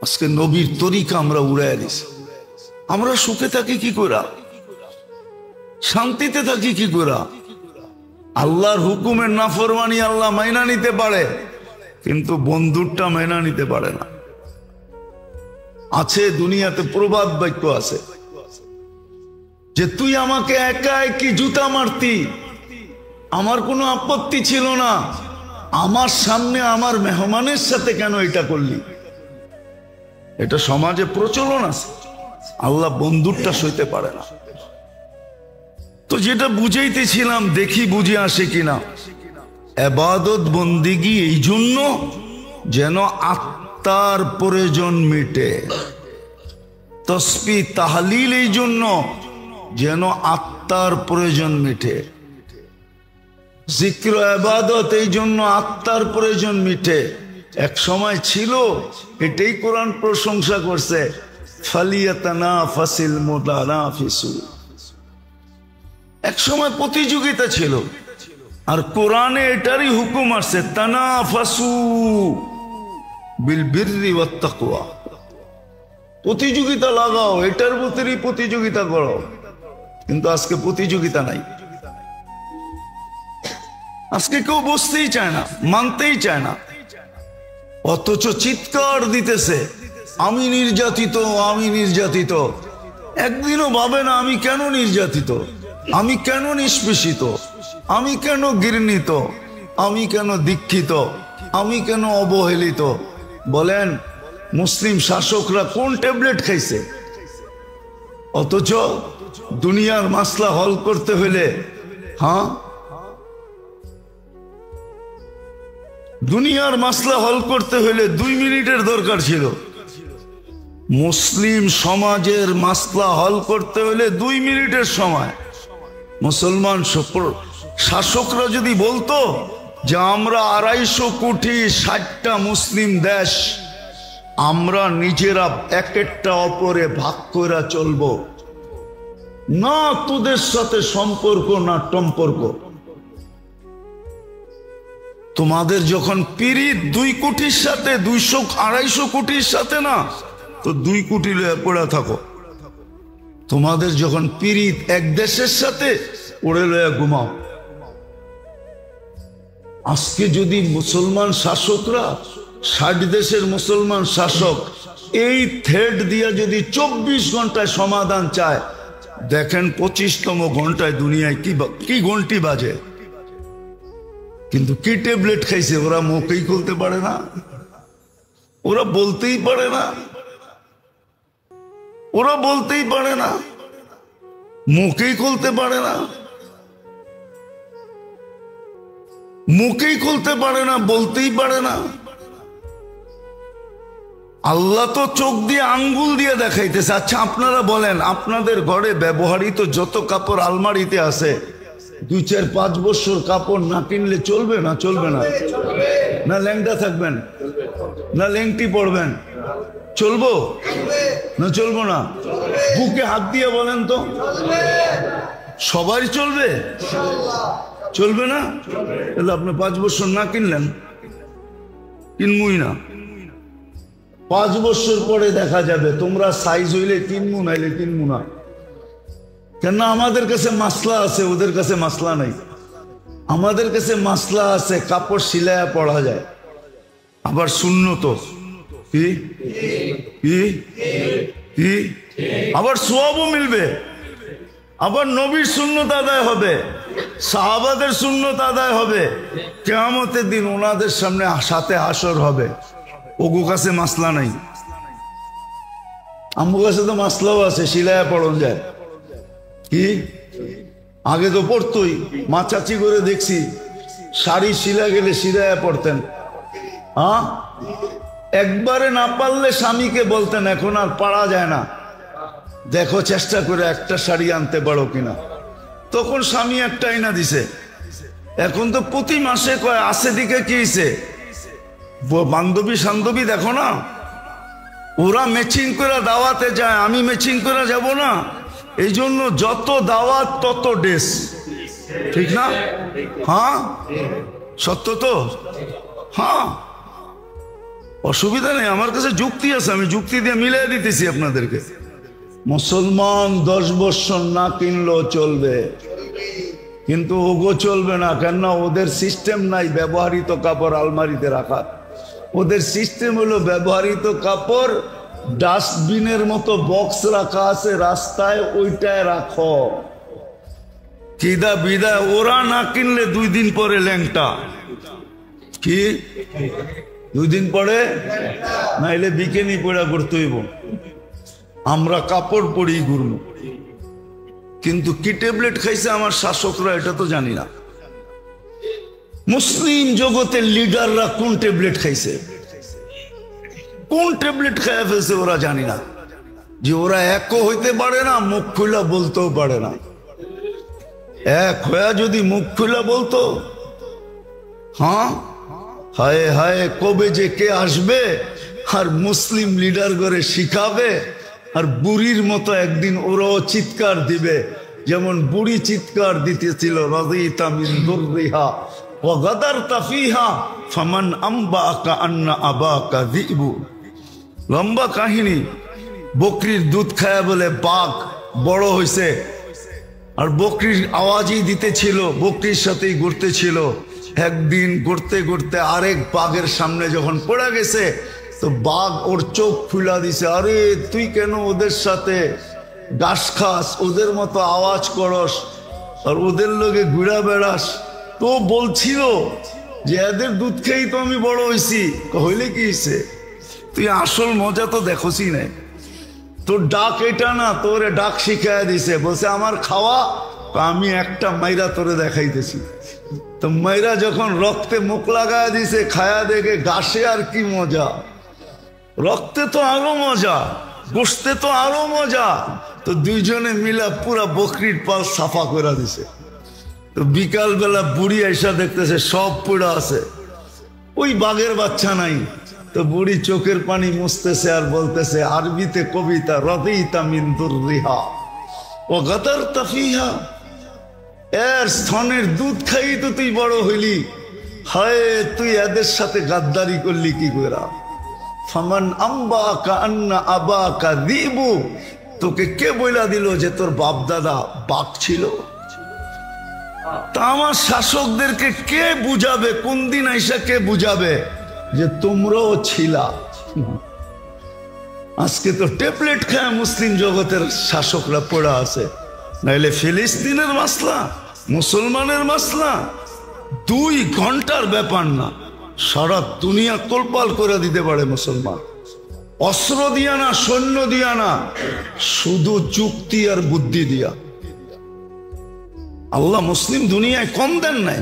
আজকে নবীর তরিকা আমরা উড়াইয়া দিছি। আমরা সুখে থাকি কি করে, শান্তিতে থাকি কি করে? আল্লাহর হুকুমের নাফরমানি আল্লাহ মাইনা নিতে পারে, কিন্তু বন্ধুরটা মাইনা নিতে পারে না। আছে দুনিয়াতে প্রবাদ বাক্য আছে যে তুই আমাকে একা একই জুতা মারতি, আমার কোনো আপত্তি ছিল না, আমার সামনে আমার মেহমানের সাথে কেন এটা করলি? এটা সমাজে প্রচলন আছে। আল্লাহ বন্ধুরটা সইতে পারে না। তো যেটা বুঝাইতেছিলাম, দেখি বুঝে আসে কিনা। ইবাদত বন্দিগি এই জন্য যেন আত্মার প্রয়োজন মিটে, তাসবিহ তাহলিল এই জন্য যেন আত্মার প্রয়োজন মিটে, জিক্র ইবাদত এই জন্য আত্মার প্রয়োজন মিটে। এক সময় ছিল, এটাই কোরআন প্রশংসা করছে, ফালিয়াতানাফাসিল মুতানাফিসুন। এক সময় প্রতিযোগিতা ছিল, আর কোরআনে এটারই হুকুম আসছে, তানাফাসু বিল বিররি ওয়াত তাকওয়া। প্রতিযোগিতা লাগাও, এটার ভিতরেই প্রতিযোগিতা করো। কিন্তু আজকে প্রতিযোগিতা নাই। আজকে কেউ বসতেই চায় না, মানতেই চায় না, অথচ চিৎকার দিতেছে আমি নির্যাতিত, আমি নির্যাতিত। একদিনও ভাবে না আমি কেন নির্যাতিত, আমি কেন নিষ্পেষিত, আমি কেন ঘৃণিত, আমি কেন দীক্ষিত, আমি কেন অবহেলিত। বলেন মুসলিম শাসকরা কোন ট্যাবলেট খাইছে? অথচ দুনিয়ার মাসলা হল করতে হলে, হ্যাঁ, দুনিয়ার মাসলা হল করতে হলে 2 মিনিটের দরকার ছিল। মুসলিম সমাজের মাসলা হল করতে হলে 2 মিনিটের সময়। মুসলমান শাসকরা যদি বলতো যে আমরা 250 কোটি 60টা মুসলিম দেশ, আমরা নিজেরা এক একটা অপরে ভাগ করে চলবো না, তোদের সাথে সম্পর্ক না টম্পর্ক। তোমাদের যখন পিরিত 2 কোটির সাথে, 200-250 কোটির সাথে না, তো 2 কোটি লয়ে পড়ে থাকো। তোমাদের যখন পিরিত এক দেশের সাথে, পড়ে লয়ে ঘুমাও। আজকে যদি মুসলমান শাসকরা, 60 দেশের মুসলমান শাসক এই থ্রেড দিয়া যদি 24 ঘন্টায় সমাধান চায়, দেখেন 25তম ঘন্টায় দুনিয়ায় কি ঘন্টি বাজে। কিন্তু কি ট্যাবলেট খাইছে, ওরা মুখেই খুলতে পারে না, ওরা বলতেই পারে না, ওরা বলতেই পারে না, মুখেই খুলতে পারে না, মুখেই খুলতে পারে না, বলতেই পারে না। আল্লাহ তো চোখ দিয়ে আঙ্গুল দিয়ে দেখাইতেছে। আচ্ছা আপনারা বলেন, আপনাদের ঘরে ব্যবহৃত যত কাপড় আলমারিতে আছে, 2-4-5 বছর কাপড় না কিনলে চলবে না? চলবে না? না ল্যাংটা থাকবেন, না ল্যাংটি পড়বেন? চলবো না চলবো না? বুকে হাত দিয়ে বলেন তো, সবাই চলবে? চলবে না? তাহলে আপনি 5 বছর না কিনলেন, কিনবই না। 5 বছর পরে দেখা যাবে তোমরা সাইজ হইলে কিনবো, নাইলে কিনবো না। কেন? আমাদের কাছে মাসলা আছে, ওদের কাছে মাসলা নাই। আমাদের কাছে মাসলা আছে, কাপড় সিলায়া পড়া যায়, আবার সুন্নত কি কি কি, আবার সওয়াবও মিলবে, আবার নবীর সুন্নত আদায় হবে, সাহাবাদের সুন্নত আদায় হবে। কিয়ামতের দিন ওনাদের সামনে সাথে হাসর হবে। ওগো কাছে মাসলা নাই, আমগো কাছে তো মাসলাও আছে, সিলায়া পড়ন যায়। কি আগে তো পড়তোই, মা চাচি করে দেখছি শাড়ি শিলা গেলে সিলায়া পড়তেন। হ্যাঁ, একবারে না পারলে স্বামীকে বলতেন এখন আর পারা যায় না, দেখো চেষ্টা করে একটা শাড়ি আনতে পারো কিনা। তখন স্বামী একটা আইনা দিছে। এখন তো প্রতি মাসে কয় আসে দিকে কি হইছে, বান্ধবী সান্ধবী দেখো না, ওরা ম্যাচিং করে দাওয়াতে যায়, আমি ম্যাচিং করে যাব না। এই জন্য যত দাওয়াত তত ড্রেস, ঠিক না? হ্যাঁ সত্য তো? হ্যাঁ, অসুবিধা নেই, আমার কাছে যুক্তি আছে, আমি যুক্তি দিয়ে মিলিয়ে দিতেছি আপনাদেরকে। মুসলমান 10 বছর না কিনলেও চলবে, কিন্তু ওগো চলবে না। কেননা ওদের সিস্টেম নাই ব্যবহৃত কাপড় আলমারিতে রাখার। ওদের সিস্টেম হলো ব্যবহৃত কাপড় ডাস্টবিনের মতো বক্স রাখা আছে রাস্তায়, ওইটায় রাখো। কিদা বিদায় ওরা না কিনলে 2 দিন পরে ল্যাংটা। কি 2 দিন পরে নাইলে বিকেনি পড়া করতে হইব। আমরা কাপড় পরেই ঘুরবো, কিন্তু কি ট্যাবলেট খাইছে আমার শাসকরা এটা তো জানি না। মুসলিম জগতের লিডাররা কোন ট্যাবলেট খাইছে, কোন ট্যাবলেট খাইয়া ফেলছে ওরা জানি না। যে ওরা একও হইতে পারে না, মুখ খুলা বলতেও পারে না। এক হয়ে যদি মুখ খুলা বলতো, হ্যাঁ হায় হায় কবে যে কে আসবে আর মুসলিম লিডার করে শিখাবে, আর বুড়ির মতো একদিন ওরাও চিৎকার দিবে, যেমন বুড়ি চিৎকার দিতেছিল রাদিতা মিন দুররিহা ওয়া গাদারতা ফিহা ফামান আম্বাকা আন্না আবাকা যিবু। লম্বা কাহিনী। বকরির দুধ খায়া বলে বাঘ বড় হইছে, আর বকরির আওয়াজই দিতেছিল, বকরির সাথেই ঘুরতেছিল। একদিন ঘুরতে ঘুরতে আরেক বাঘের সামনে যখন পড়ে গেছে, তো বাঘ ওর চোখ ফুলা দিছে, আরে তুই কেন ওদের সাথে ঘাস খাস, ওদের মতো আওয়াজ করস, আর ওদের লোকে ঘুরা বেড়াস। তো বলছিল যে এদের দুধ খেয়েই তো আমি বড় হয়েছি। হইলে কি হয়েছে, তুই আসল মজা তো দেখোসই নাই। তোর ডাক এটা না, তোরে ডাক শিখাইয়া দিছে। বলছে আমার খাওয়া, আমি একটা মাইরা তোরে দেখাইতেছি। তো মাইরা যখন রক্তে মুখ লাগায় দিছে, খায়া দেখে ঘাসে আর কি মজা, রক্তে তো আরো মজা, গোশতে তো আরো মজা। তো দুইজনে মিলা পুরা বকরির পাল সাফা করে দিছে। তো বিকাল বেলা বুড়ি আইসা দেখতেছে সব পুরা আছে, ওই বাঘের বাচ্চা নাই। তো বুড়ি চোখের পানি মুছতেছে আর বলতেছে আরবিতে কবিতা, রাদিতা মিন দুররিহা ওয়া গাদারতা ফিহা। এর স্তনের দুধ খাই তো তুই বড় হইলি, হায় তুই এদের সাথে গাদ্দারি করলি কি করে। ফামান আম্বাকা আন্না আবাকা যিবু। তোকে কে বইলা দিল যে তোর বাপ দাদা বাঘ ছিল? তা আমার শাসকদেরকে কে বুঝাবে, কোন দিন আইসা কে বুঝাবে যে তোমরাও ছিলা? আজকে তো ট্যাবলেট খায় মুসলিম জগতের শাসকরা পড়া আছে। নাইলে ফিলিস্তিনের মাসলা, মুসলমানের মাসলা 2 ঘন্টার ব্যাপার না, সারা দুনিয়া তোলপাল করে দিতে পারে মুসলমান। অস্ত্র দিয়া না, সৈন্য দিয়া না, শুধু যুক্তি আর বুদ্ধি দিয়া। আল্লাহ মুসলিম দুনিয়ায় কম দেন নাই।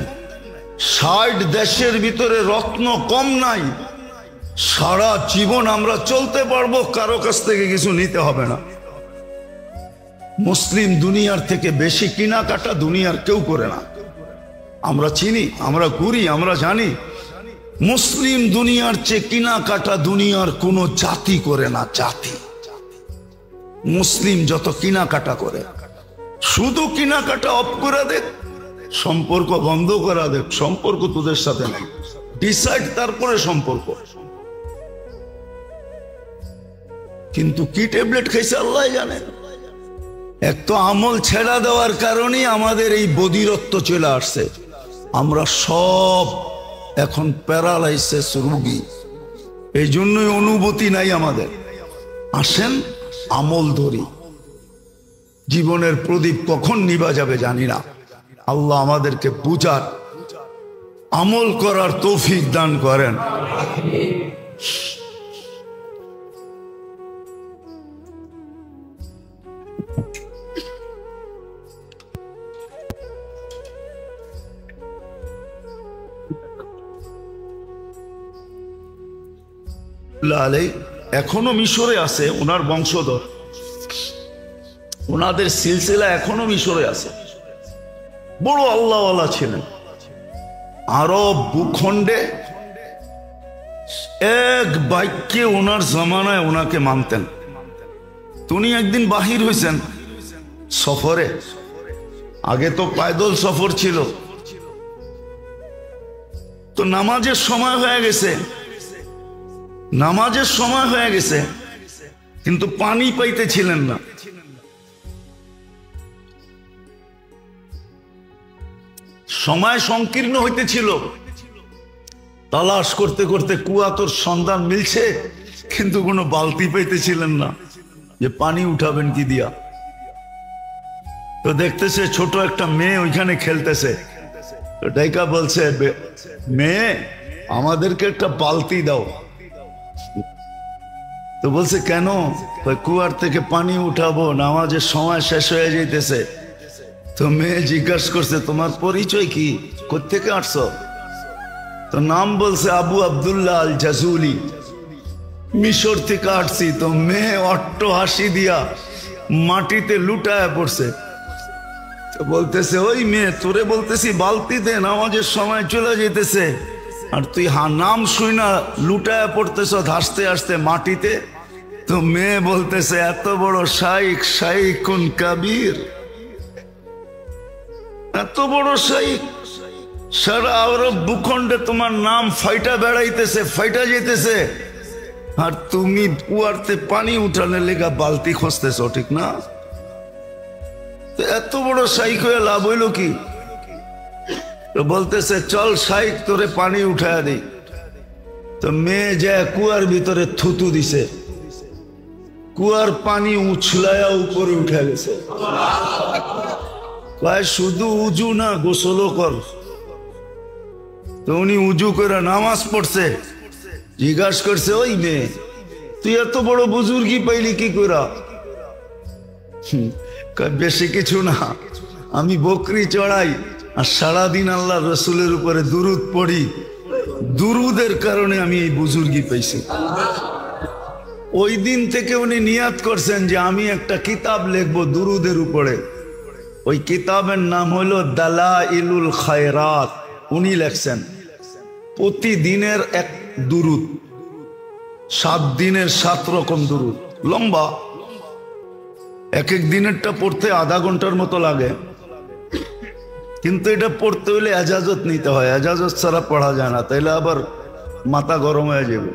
60 দেশের ভিতরে রত্ন কম নাই। সারা জীবন আমরা চলতে পারবো, কারো কাছ থেকে কিছু নিতে হবে না। মুসলিম দুনিয়ার থেকে বেশি কেনাকাটা দুনিয়ার কেউ করে না। আমরা চিনি, আমরা ঘুরি, আমরা জানি মুসলিম দুনিয়ার চেয়ে কেনাকাটা দুনিয়ার কোন জাতি করে না। জাতি মুসলিম যত কেনাকাটা করে, শুধু কেনাকাটা অফ করে দেখ, সম্পর্ক বন্ধ করা দেখ, সম্পর্ক তোদের সাথে নাই, ডিসাইড তারপরে সম্পর্ক। কিন্তু কি ট্যাবলেট খাইছে আল্লাহ জানে। এক তো আমল ছেড়া দেওয়ার কারণেই আমাদের এই বধিরত্ব চলে আসছে। আমরা সব এখন প্যারালাইসিস রোগী, এই জন্যই অনুভূতি নাই আমাদের। আসেন আমল ধরি, জীবনের প্রদীপ কখন নিভা যাবে জানি না। আল্লাহ আমাদেরকে বুঝার, আমল করার তৌফিক দান করেন। এখনো মিশরে আছে ওনার বংশধর, ওনাদের সিলসিলা এখনো মিশরে আছে। বড় আল্লাহওয়ালা ছিলেন। আরব ভূখণ্ডে এক বাক্যে ওনার জামানায় ওনাকে মানতেন। উনি একদিন বাহির হয়েছেন সফরে। আগে তো পায়দল সফর ছিল। তো নামাজের সময় হয়ে গেছে। নামাজের সময় হয়ে গেছে কিন্তু পানি পাইতেছিলেন না। সময় সংকীর্ণ হইতেছিল, তালাশ করতে করতে কুয়াতোর সন্ধান মিলছে কিন্তু কোনো বালতি পাইতেছিলেন না যে পানি উঠাবেন কি দিয়া। তো দেখতেছে ছোট একটা মেয়ে ওইখানে খেলতেছে, তো ডাইকা বলছে, মেয়ে আমাদেরকে একটা বালতি দাও। তো বলছে কেন? কুয়ার থেকে পানি উঠাবো, নামাজের সময় শেষ হয়ে যাইতেছে। তো মেয়ে জিজ্ঞাসা করছে, তোমার পরিচয় কি, কোত্থেকে আসছো? তো নাম বলছে আবু আব্দুল্লাহ আল জাজুলি, মিশর থেকে আসছি। তো মেয়ে অট্ট হাসি দিয়া মাটিতে লুটায় পড়ছে। তো বলতেছে, ওই মেয়ে, তোরে বলতেছি বালতি দে, নামাজের সময় চলে যেতেছে, আর তুই নাম শুই না লুটায় পড়তেছ হাসতে হাসতে মাটিতে। তো মেয়ে বলতেছে, এত বড় শাইখ, শাইখুন কাবীর, এত বড় শাইখ, সারা আরব ভূখণ্ডে তোমার নাম ফাইটা বেড়াইতেছে, ফাইটা যেতেছে, আর তুমি কুয়ারতে পানি উঠানোর লেগা বালতি খুঁজতেছ, ঠিক না? তো এত বড় শাইখ হয়ে লাভ হইল কি? তো বলতেছে, চল শাইখ, তোরে পানি উঠায় দিই। তো মেয়ে যায় কুয়ার ভিতরে থুতু দিছে, কুয়ার পানি উছলায়া উপরে উঠে গেছে। কয় শুধু উজু না, গোসলও কর। তো উনি উজু করে নামাজ পড়ছে। জিজ্ঞাসা করছে, ওই মেয়ে, তুই এত বড় বুজুর্গি পাইলি কি করে? বেশি কিছু না, আমি বকরি চড়াই আর সারাদিন আল্লাহ রসুলের উপরে দুরুদ পড়ি, দুরুদের কারণে আমি এই বুজুর্গি পাইছি। ওই দিন থেকে উনি নিয়াত করছেন যে আমি একটা কিতাব লিখবো দুরুদের উপরে। ওই কিতাবের নাম হলো দালাইলুল খায়রাত। উনি লেখছেন প্রতিদিনের এক দুরুদ, 7 দিনের 7 রকম দুরুদ, লম্বা। এক এক দিনেরটা পড়তে আধা ঘন্টার মতো লাগে, কিন্তু এটা পড়তে হলে এজাজত নিতে হয়, এজাজত ছাড়া পড়া যায় না, তাইলে আবার মাথা গরম হয়ে যাবে।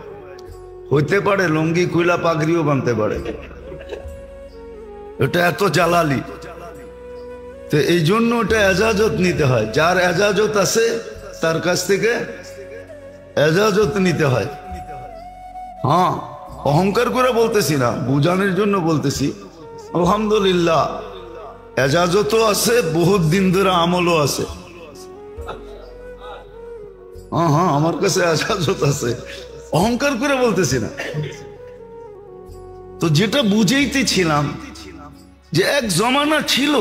হইতে পারে লুঙ্গি খুইলা পাগড়িও বানতে পারে, এটা এত জালালি। তো এই জন্য এটা এজাজত নিতে হয়, যার এজাজত আছে তার কাছ থেকে এজাজত নিতে হয়। হ্যাঁ, অহংকার করে বলতেছি না, বুঝানোর জন্য বলতেছি। আলহামদুলিল্লাহ, এজাজতও আছে, বহুত দিন ধরে আমলও আছে। হ্যাঁ হ্যাঁ, আমার কাছে এজাজত আছে, অহংকার করে বলতেছি না। তো যেটা বুঝাইতেছিলাম যে এক জমানা ছিল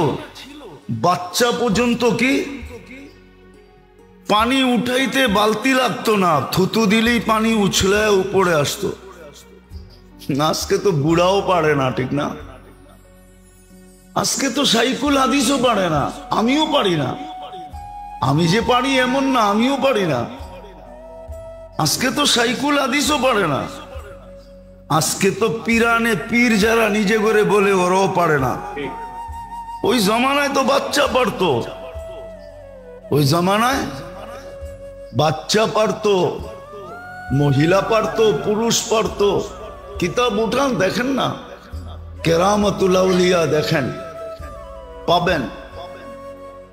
বাচ্চা পর্যন্ত কি পানি উঠাইতে বালতি লাগতো না, থুতু দিলেই পানি উছলে উপরে আসতো। আজকে তো বুড়াও পারে না, ঠিক না? আজকে তো সাইকুল হাদিসও পারে না, আমিও পারি না। আমি যে পারি এমন না, আমিও পারি না। আজকে তো সাইকুল হাদিসও পারে না। আজকে তো পিরানে পীর যারা নিজে করে বলে ওরাও পারে না। ওই জমানায় তো বাচ্চা পারতো, ওই জমানায় বাচ্চা পারতো, মহিলা পারতো, পুরুষ পারতো। কিতাব উঠান, দেখেন না, কেরামতুল আউলিয়া দেখেন, পাবেন।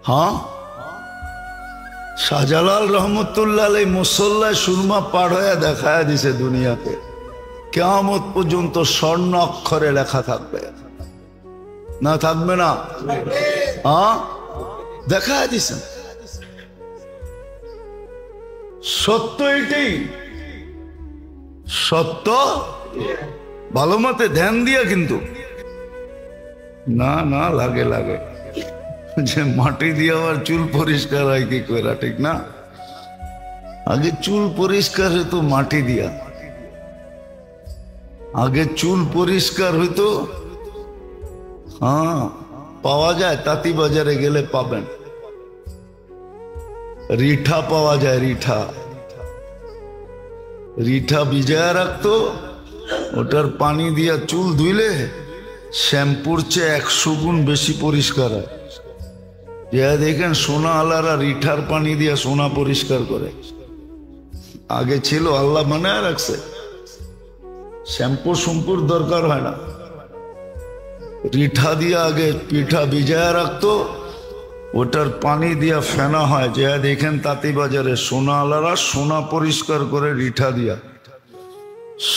হ্যাঁ, শাহজালাল রহমতুল্লাহ আলাইহি মুসল্লায় সুরমা পার হয়ে দেখায় দিছে দুনিয়াতে, কিয়ামত পর্যন্ত স্বর্ণ অক্ষরে লেখা থাকবে না, থাকবে না? হ্যাঁ, দেখায় দিছেন। সত্য এটাই, সত্য। ভালো মতে ধ্যান দিয়া, কিন্তু না না লাগে লাগে যে মাটি দিয়ে আবার চুল পরিষ্কার হয় কি করে, ঠিক না? আগে চুল পরিষ্কার হইতো মাটি দিয়া, আগে চুল পরিষ্কার হইতো। হ্যাঁ, পাওয়া যায়, তাঁতি বাজারে গেলে পাবেন, রিঠা পাওয়া যায়, রিঠা। রিঠা ভিজায় রাখতো, ওটার পানি দিয়া চুল ধুইলে শ্যাম্পুর চেয়ে 100 গুণ বেশি পরিষ্কার হয়। দেখেন সোনা আলারা রিঠার পানি দিয়া সোনা পরিষ্কার করে, আগে ছিল, আল্লাহ বানায় রাখছে। শ্যাম্পু শ্যাম্পুর দরকার হয় না। রিঠা দিয়ে আগে পিঠা ভিজায় রাখতো, ওটার পানি দিয়া ফেনা হয়। যে দেখেন তাঁতিবাজারে সোনা আলারা সোনা পরিষ্কার করে রিঠা দিয়া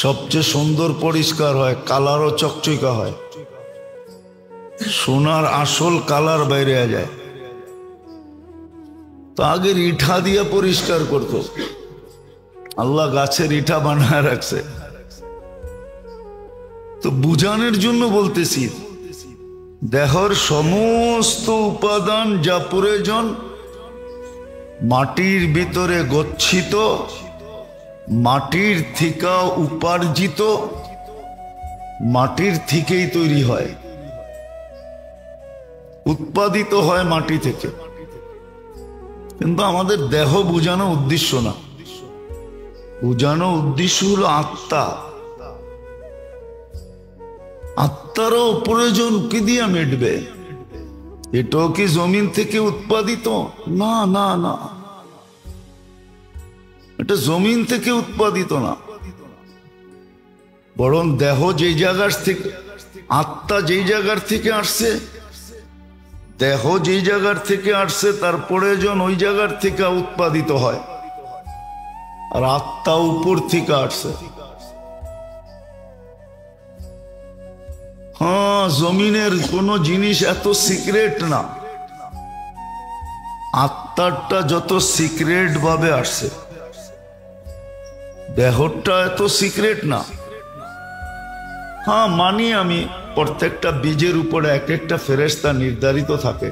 সবচেয়ে সুন্দর পরিষ্কার হয়, কালারও চকচকা হয়, সোনার আসল কালার বাইরে যায়। তো আগে রিঠা দিয়া পরিষ্কার করত। আল্লাহ গাছে রিঠা বানায় রাখছে। তো বুঝানোর জন্য বলতেছি, দেহর সমস্ত উপাদান যা প্রয়োজন মাটির ভিতরে গচ্ছিত, মাটির থেকে উপার্জিত, মাটির থেকেই তৈরি হয়, উৎপাদিত হয় মাটি থেকে। কিন্তু আমাদের দেহ বুঝানো উদ্দেশ্য না, বুঝানো উদ্দেশ্য হলো আত্মা। আত্মারও প্রয়োজন কি দিয়া মিটবে? এটাও কি জমিন থেকে উৎপাদিত? না না না, এটা জমিন থেকে উৎপাদিত না। বরং দেহ যেই জায়গার থেকে, আত্মা যেই জায়গার থেকে আসছে, দেহ যেই জায়গার থেকে আসছে তার প্রয়োজন ওই জায়গার থেকে উৎপাদিত হয়। আর আত্মা উপর থেকে আসছে। হ্যাঁ, জমিনের কোনো জিনিস এত সিক্রেট না, আত্মারটা যত সিক্রেট ভাবে আসছে, দেহটা এত সিক্রেট না। হ্যাঁ মানি আমি, প্রত্যেকটা বীজের উপরে এক একটা ফেরেশতা নির্ধারিত থাকে,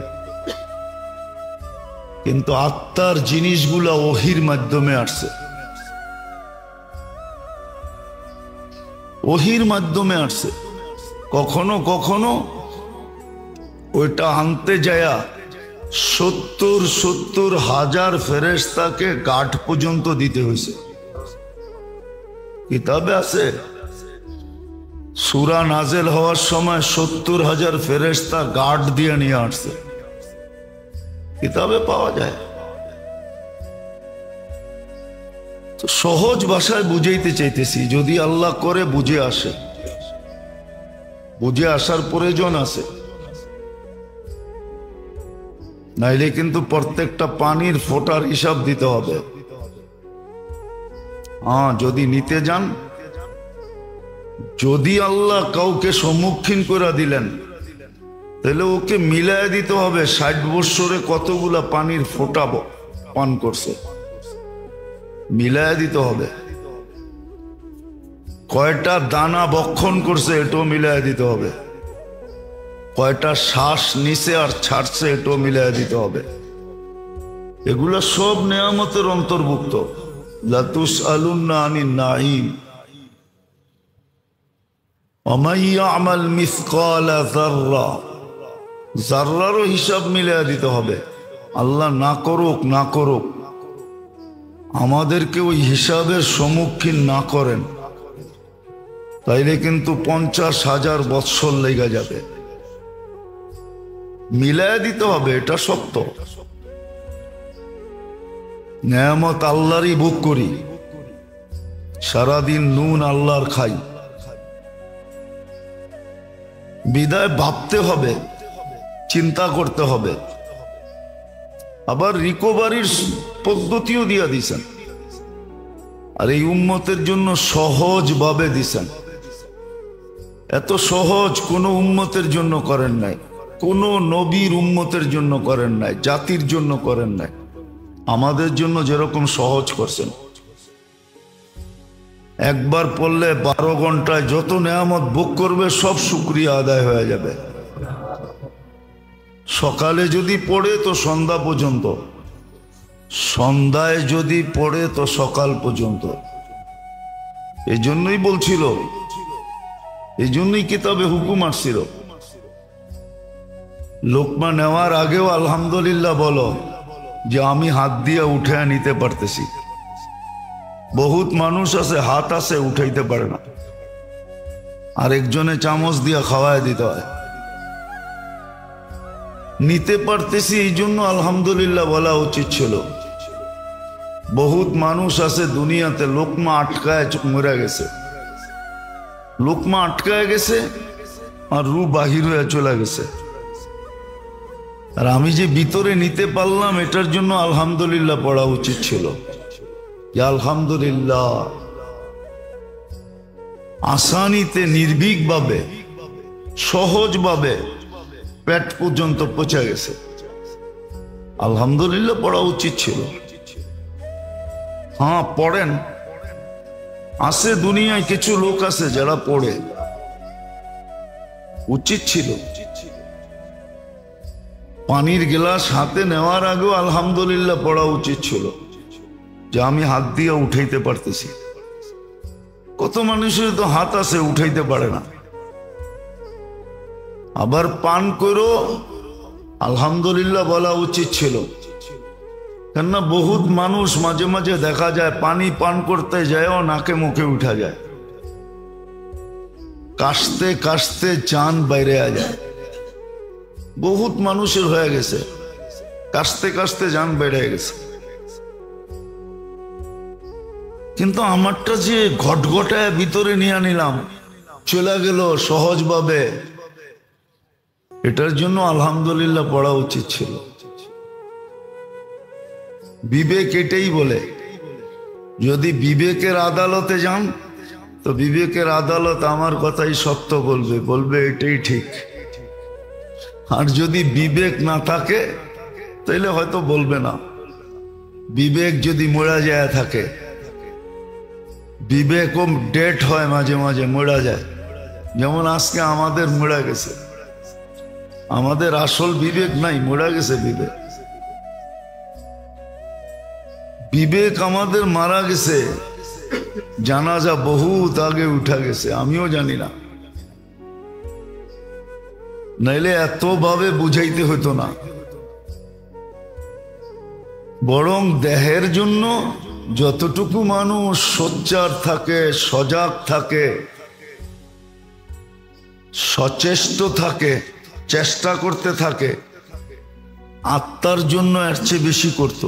কিন্তু আত্মার জিনিসগুলা ওহির মাধ্যমে আসছে, ওহির মাধ্যমে আসছে। কখনো কখনো ওইটা আনতে যায়া 70,000 ফেরেশতাকে গাঠ পর্যন্ত দিতে হয়েছে। কিতাবে আছে সূরা নাজেল হওয়ার সময় 70,000 ফেরেশতা গার্ড দিয়ে নিয়ে আসছে, কিতাবে পাওয়া যায়। তো সহজ ভাষায় বুঝাইতে চাইতেছি, যদি আল্লাহ করে বুঝে আসে, বুঝে আসার প্রয়োজন আছে। নাইলে কিন্তু প্রত্যেকটা পানির ফোঁটার হিসাব দিতে হবে। হ্যাঁ, যদি নিতে যান, যদি আল্লাহ কাউকে সম্মুখীন করে দিলেন, তাহলে ওকে মিলায় দিতে হবে 60 বৎসরে কতগুলা পানির ফোঁটা পান করছে, মিলায় দিতে হবে। কয়টা দানা বক্ষণ করছে এটাও মিলায় দিতে হবে, কয়টা শ্বাস নিছে আর ছাড়ছে এটাও মিলায় দিতে হবে। এগুলা সব নেয়ামতের অন্তর্ভুক্ত। লা তুসআলুন্না আনিন নাঈম ওয়া মান ইয়া'মাল মিসকালা যাররা, যাররারও হিসাব মিলায় দিতে হবে। আল্লাহ না করুক না করুক, আমাদেরকে ওই হিসাবের সম্মুখীন না করেন, তাইলে কিন্তু 50,000 বৎসর লেগে যাবে। মিলায় দিতে হবে, এটা সত্য। নেয়ামত আল্লাহরই ভোগ করি, সারাদিন নুন আল্লাহর খাই, বিদায় ভাবতে হবে, চিন্তা করতে হবে। আবার রিকভারির পদ্ধতিও দিয়া দিছেন, আর এই উম্মতের জন্য সহজ ভাবে দিছেন। এত সহজ কোন উম্মতের জন্য করেন নাই, কোন নবীর উম্মতের জন্য করেন নাই, জাতির জন্য করেন নাই। আমাদের জন্য যেরকম সহজ করছেন, একবার পড়লে 12 ঘন্টায় যত নেয়ামত ভোগ করবে সব শুকরিয়া আদায় হয়ে যাবে। সকালে যদি পড়ে তো সন্ধ্যা পর্যন্ত, সন্ধ্যায় যদি পড়ে তো সকাল পর্যন্ত। এই জন্যই বলছিল, এই জন্যই কিতাবে হুকুম আসছিল, লোকমা নেওয়ার আগেও আলহামদুলিল্লাহ বলো, যে আমি হাত দিয়ে উঠে নিতে পারতেছি। বহুত মানুষ আছে হাত আছে উঠাইতে পারে না, আরেকজনে চামচ দিয়ে খাওয়ায় দিতে হয়। নিতে পারতেছি এই জন্য আলহামদুলিল্লাহ বলা উচিত ছিল। বহুত মানুষ আছে দুনিয়াতে লোকমা আটকায় মরে গেছে, লোকমা আটকায় গেছে আর রু বাহির হয়ে চলে গেছে। আর আমি যে ভিতরে নিতে পারলাম এটার জন্য আলহামদুলিল্লাহ পড়া উচিত ছিল। আলহামদুলিল্লাহ আসানিতে নির্ভীকভাবে সহজভাবে পেট পর্যন্ত পৌঁছে গেছে। আলহামদুলিল্লাহ পড়া উচিত ছিল। হ্যাঁ পড়েন, আছে দুনিয়ায় কিছু লোক আছে যারা পড়ে, উচিত ছিল। পানির গ্লাস হাতে নেওয়ার আগেও আলহামদুলিল্লাহ পড়া উচিত ছিল যে আমি হাত দিয়ে উঠাইতে পারতেছি। কত মানুষের তো হাত আছে উঠাইতে পারে না। আবার পান করো আলহামদুলিল্লাহ বলা উচিত ছিল, কেননা বহুত মানুষ মাঝে মাঝে দেখা যায় পানি পান করতে যায়ও নাকে মুখে উঠা যায়, কাশতে কাশতে চান বাইরে যায়। বহুত মানুষের হয়ে গেছে, কাশতে কাশতে জান বেড়ে গেছে। কিন্তু আমারটা যে ঘটঘটায় ভিতরে নিয়ে নিলাম, চলে গেল সহজভাবে, এটার জন্য আলহামদুলিল্লাহ পড়া উচিত ছিল। বিবেক এটাই বলে, যদি বিবেকের আদালতে যান তো বিবেকের আদালত আমার কথাই সত্য বলবে, বলবে এটাই ঠিক। আর যদি বিবেক না থাকে তাহলে হয়তো বলবে না। বিবেক যদি মরা যায় থাকে, বিবেকও ডেট হয় মাঝে মাঝে, মরা যায়। যেমন আজকে আমাদের মরা গেছে, আমাদের আসল বিবেক নাই, মরা গেছে বিবেক। বিবেক আমাদের মারা গেছে, জানাজা বহুত আগে উঠা গেছে, আমিও জানি না, নাইলে এত ভাবে বুঝাইতে হইতো না। বরং দেহের জন্য যতটুকু মানুষ সোচ্চার থাকে, সজাগ থাকে, সচেষ্ট থাকে, চেষ্টা করতে থাকে, আত্মার জন্য এর চেয়ে বেশি করত,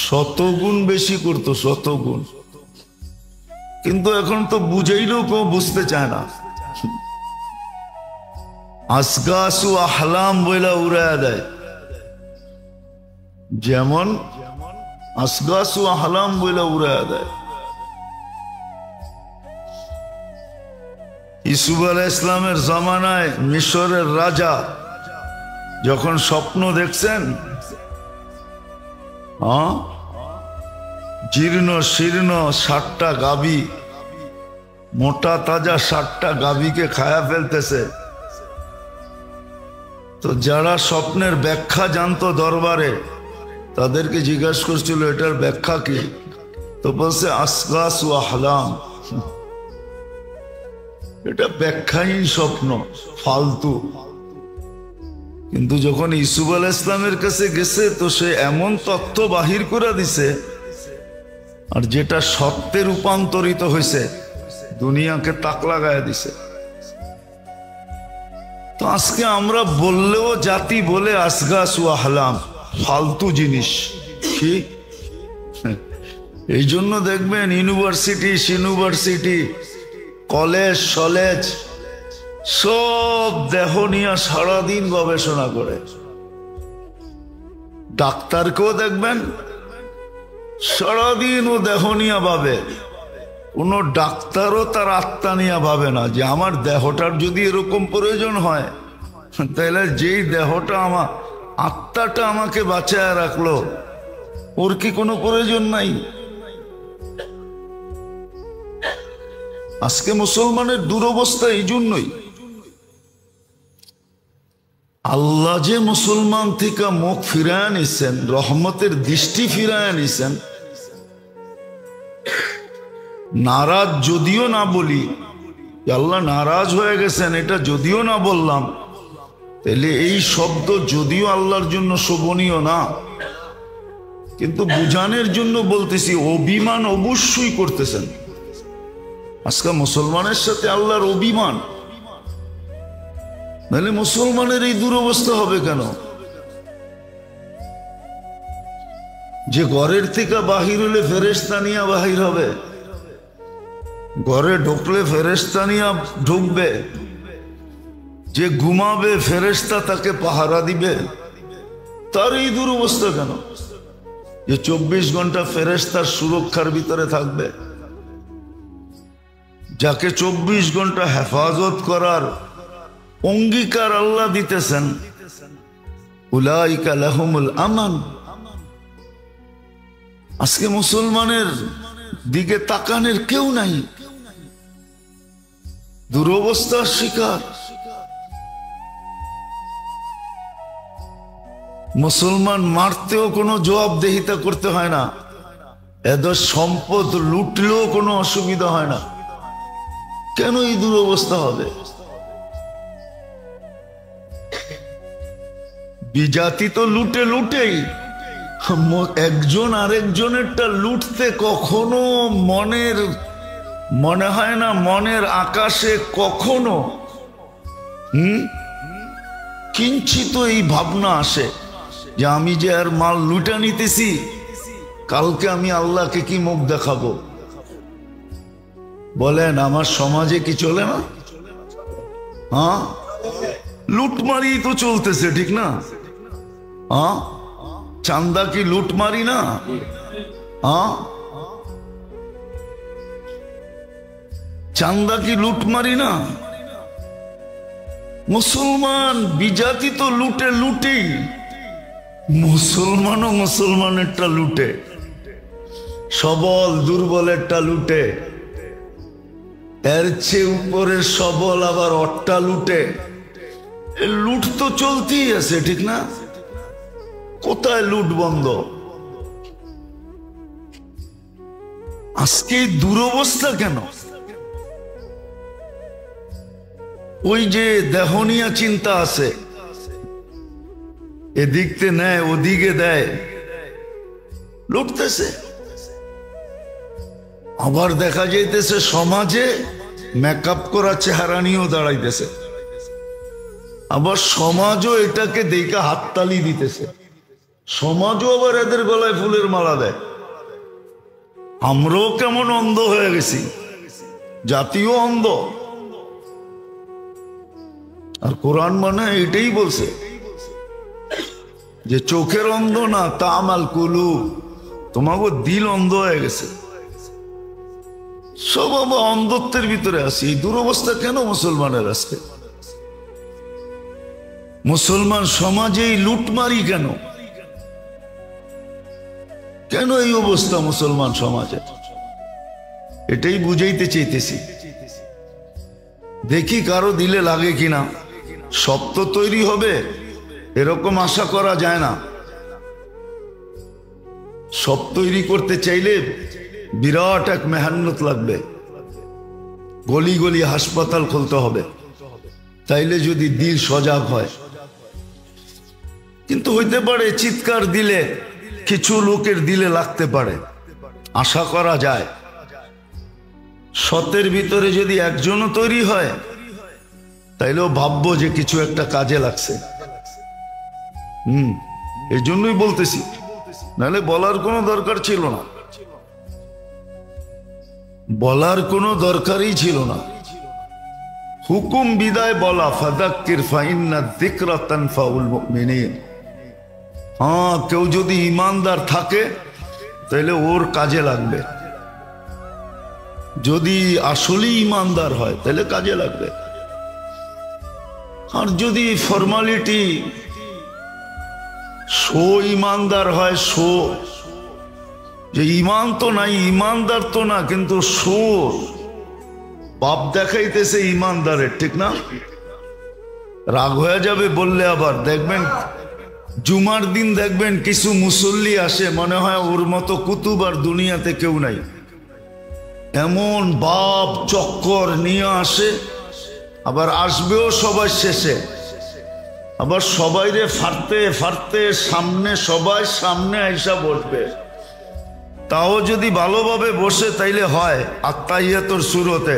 শতগুণ বেশি করত, শতগুণ। কিন্তু এখন তো বুঝাইলেও কেউ বুঝতে চায় না। আসগাসু আহলাম বইলা উড়াইয়া দেয়। যেমন আসগাসু আহলাম বইলা উড়াইয়া দেয়। ইসুফ আলাইহিস সালামের জামানায় মিশরের রাজা যখন স্বপ্ন দেখছেন, জীর্ণ শীর্ণ 60টা গাভী, মোটা তাজা 60টা গাভীকে খায়া ফেলতেছে। তো যারা স্বপ্নের ব্যাখ্যা জানতো দরবারে, তাদেরকে জিজ্ঞাসা করছিল এটার ব্যাখ্যা কি? তো বলছে আসগাস ও আহলাম, এটা ব্যাখ্যাহীন স্বপ্ন, ফালতু। কিন্তু যখন ইসুফ আলাইহিস সালামের কাছে গেছে তো সে এমন তথ্য বাহির করে দিছে, আর যেটা সত্যে রূপান্তরিত হয়েছে, দুনিয়াকে তাক লাগায় দিছে। তো আজকে আমরা বললেও জাতি বলে আসগাস ও আহলাম, ফালতু জিনিস। কি এই জন্য দেখবেন ইউনিভার্সিটি, কলেজ সলেজ সব দেহ নিয়ে সারাদিন গবেষণা করে। ডাক্তারকেও দেখবেন সারাদিন ও দেহ নিয়ে ভাবে। কোন ডাক্তারও তার আত্মা নিয়ে ভাবে না যে আমার দেহটার যদি এরকম প্রয়োজন হয়, তাহলে যেই দেহটা আমার আত্মাটা আমাকে বাঁচায় রাখলো, ওর কি কোনো প্রয়োজন নাই? আজকে মুসলমানের দুরবস্থা এই জন্যই। আল্লাহ যে মুসলমান থেকে মুখ ফিরায় নিছেন, রহমতের দৃষ্টি ফিরায় নিছেন, নারাজ যদিও না বলি, আল্লাহ নারাজ হয়ে গেছেন এটা যদিও না বললাম, তাহলে এই শব্দ যদিও আল্লাহর জন্য শোভনীয় না, কিন্তু বুঝানোর জন্য বলতেছি, অভিমান অবশ্যই করতেছেন। আজকে মুসলমানের সাথে আল্লাহর অভিমান, নাহলে মুসলমানের এই দুরবস্থা হবে কেন? যে ঘরের থেকে বাহির হলে ফেরেশতা নিয়ে বাহির হবে, ঘরে ঢুকলে ফেরেশতা নিয়ে ঢুকবে, যে ঘুমাবে ফেরেশতা তাকে পাহারা দিবে। তার এই দুরবস্থা কেন যে 24 ঘন্টা ফেরেশতার সুরক্ষার ভিতরে থাকবে? যাকে 24 ঘন্টা হেফাজত করার অঙ্গীকার আল্লাহ দিতেছেন, উলাইকা লাহুমুল আমান। আজকে মুসলমানের দিকে তাকানোর কেউ নাই, দুরবস্থার শিকার। মুসলমান মারতেও কোনো জবাবদেহিতা করতে হয় না, এদের সম্পদ লুটলেও কোনো অসুবিধা হয় না। কেন এই দুরবস্থা হবে? বিজাতি তো লুটে লুটেই, একজন আরেকজনেরটা লুটতে কখনো মনে হয় না, মনের আকাশে কখনো কিঞ্চিত এই ভাবনা আসে যে আমি যে আর মাল লুটা নিতেছি, কালকে আমি আল্লাহকে কি মুখ দেখাবো? বলেন, আমার সমাজে কি চলে না? হ্যাঁ, লুটমারি তো চলতেছে, ঠিক না? হ্যাঁ, চান্দা কি লুটমারি না? হ্যাঁ, চান্দা কি লুটমারি না? মুসলমান বিজাতি তো লুটে লুটেই, মুসলমানও মুসলমানেরটা লুটে, সবল দুর্বলেরটা লুটে, এর চেয়ে উপরের সবল আবার অট্টা লুটে। লুট তো চলতেই আছে, ঠিক না? কোথায় লুট বন্ধ? আজকে দুরবস্থা কেন? ওই যে দেহনিয়া চিন্তা আছে, এদিকতে নেয় ওদিকে দেয়, লুটতেছে। আবার দেখা যাইতেছে সমাজে মেকআপ করা চেহারা নিয়েও দাঁড়াইতেছে, আবার সমাজও এটাকে দেখে হাততালি দিতেছে, সমাজও আবার এদের গলায় ফুলের মালা দেয়। আমরাও কেমন অন্ধ হয়ে গেছি, জাতীয় অন্ধ। আর কোরআন মানে এটাই বলছে যে চোখের অন্ধ না, তামাল কুলুব, তোমাকে দিল অন্ধ হয়ে গেছে। সব আমরা অন্ধত্বের ভিতরে আছি। এই দুরবস্থা কেন মুসলমানের আজকে? মুসলমান সমাজে লুটমারি কেন? কেন এই অবস্থা মুসলমান সমাজে? এটাই বুঝাইতে চাইতেছি। দেখি কারো দিলে লাগে কিনা। সব তো তৈরি হবে এরকম আশা করা যায় না। সব তৈরি করতে চাইলে বিরাট এক মেহনত লাগবে, গলি গলি হাসপাতাল খুলতে হবে, তাইলে যদি দিল সজাগ হয়। কিন্তু হইতে পারে চিৎকার দিলে কিছু লোকের দিলে লাগতে পারে, আশা করা যায়। শতের ভিতরে যদি একজনও তৈরি হয় তাইলেও ভাববো যে কিছু একটা কাজে লাগছে। এই জন্যই বলতেছি, নাহলে বলার কোনো দরকার ছিল না, বলার কোনো দরকারই ছিল না। হুকুম বিদায় বলা, ফাযাক্কির ফাইন্না যিকরা তানফাউল মুমিনিন। হ্যাঁ, কেউ যদি ইমানদার থাকে তাহলে ওর কাজে লাগবে, যদি আসলেই ইমানদার হয় তাহলে কাজে লাগবে। আর যদি ফর্মালিটি শো ইমানদার হয়, শো যে ইমান তো নাই, ইমানদার তো না, কিন্তু শো বাপ দেখাইতেছে ইমানদারের, ঠিক না? রাগ হয়ে যাবে বললে। আবার দেখবেন জুমার দিন দেখবেন কিছু মুসল্লি আসে, মনে হয় ওর মতো কুতুব আর দুনিয়াতে কেউ নাই, এমন বাপ চক্কর নিয়ে আসে। আবার আসবেও সবাই শেষে, আবার সবাইরে ফাড়তে ফাড়তে সামনে, সবাই সামনে আইসা বসবে। তাও যদি ভালোভাবে বসে তাইলে হয় আত্তাহিয়াতুর শুরুতে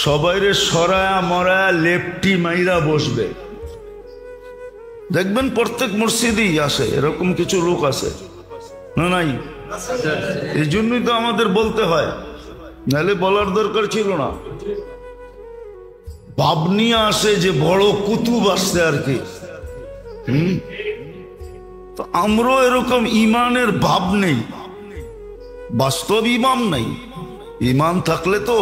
সবাইরে সরায়া মরায়া লেপটি মাইরা বসবে। দেখবেন প্রত্যেক মসজিদেই আসে এরকম কিছু লোক আছে, না নাই? এই জন্যই তো আমাদের বলতে হয় নাহলে বলার দরকার ছিল না। ভাব নিয়ে আসে যে বড় কুতুব আসছে আর কি। তো আমরাও এরকম ইমানের ভাব নেই, বাস্তব ইমান নেই। ইমান থাকলে তো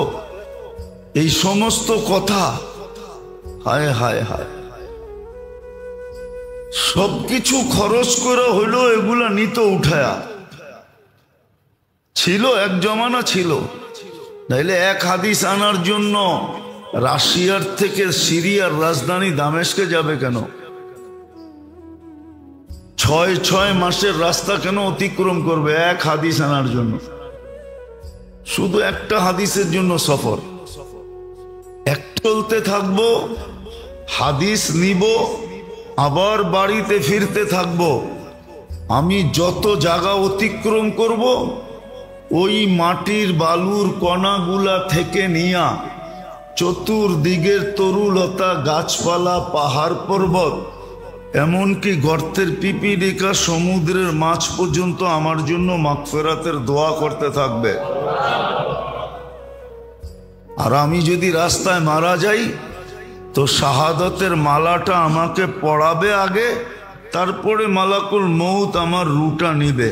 এই সমস্ত কথা, হায় হায় হায়, সবকিছু খরচ করে হইলো এগুলা নিত উঠায়া। ছিল এক জমানা ছিল, নাইলে এক হাদিস আনার জন্য রাশিয়ার থেকে সিরিয়ার রাজধানী দামেস্কে যাবে কেন? 6 মাসের রাস্তা কেন অতিক্রম করবে এক হাদিস আনার জন্য? শুধু একটা হাদিসের জন্য সফর। এক চলতে থাকবো, হাদিস নিব, আবার বাড়িতে ফিরতে থাকবো। আমি যত জায়গা অতিক্রম করব, ওই মাটির বালুর কণাগুলা থেকে নিয়া চতুর্দিকের তরুলতা, গাছপালা, পাহাড় পর্বত, এমনকি গর্তের পিপিলিকা, সমুদ্রের মাছ পর্যন্ত আমার জন্য মাগফিরাতের দোয়া করতে থাকবে। আর আমি যদি রাস্তায় মারা যাই, তো শাহাদতের মালাটা আমাকে পড়াবে আগে, তারপরে মালাকুল মউত আমার রুটা নিবে।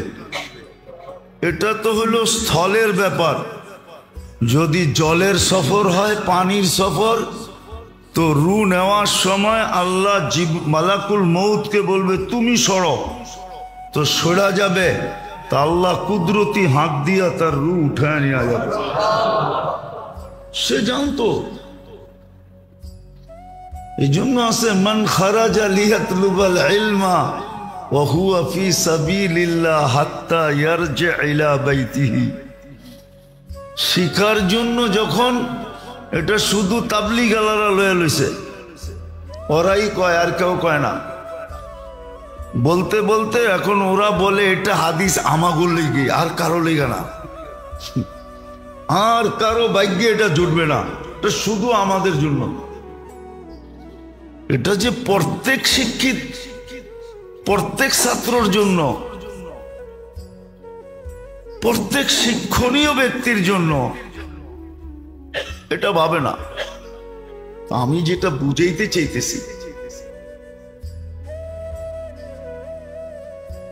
এটা তো হলো স্থলের ব্যাপার। যদি জলের সফর হয়, পানির সফর, তো রু নেওয়ার সময় আল্লাহ মালাকুল মউতকে বলবে তুমি সরো, তো সরা যাবে। তা আল্লাহ কুদরতি হাত দিয়া তার রু উঠায় নিয়ে যাবে। সে জানতো। এই জন্য আছে মান খারাজা লিয়াতলুবাল ইলমা ওয়া হুয়া ফি সাবিলিল্লাহ হাত্তা ইয়ারজি ইলা বাইতিহি। শিকার জন্য যখন, এটা শুধু তাবলিগালারা লয়ে লইছে, ওরাই কয়, আর কেউ কয় না। বলতে বলতে এখন ওরা বলে এটা হাদিস আমাগুর লেগে, আর কারো লেগে না, আর কারো ভাগ্যে এটা জুটবে না, এটা শুধু আমাদের জন্য। এটা যে প্রত্যেক শিক্ষিত, প্রত্যেক ছাত্রর জন্য, প্রত্যেক শিক্ষণীয় ব্যক্তির জন্য, এটা ভাবে না। আমি যেটা বুঝাইতে চাইতেছি,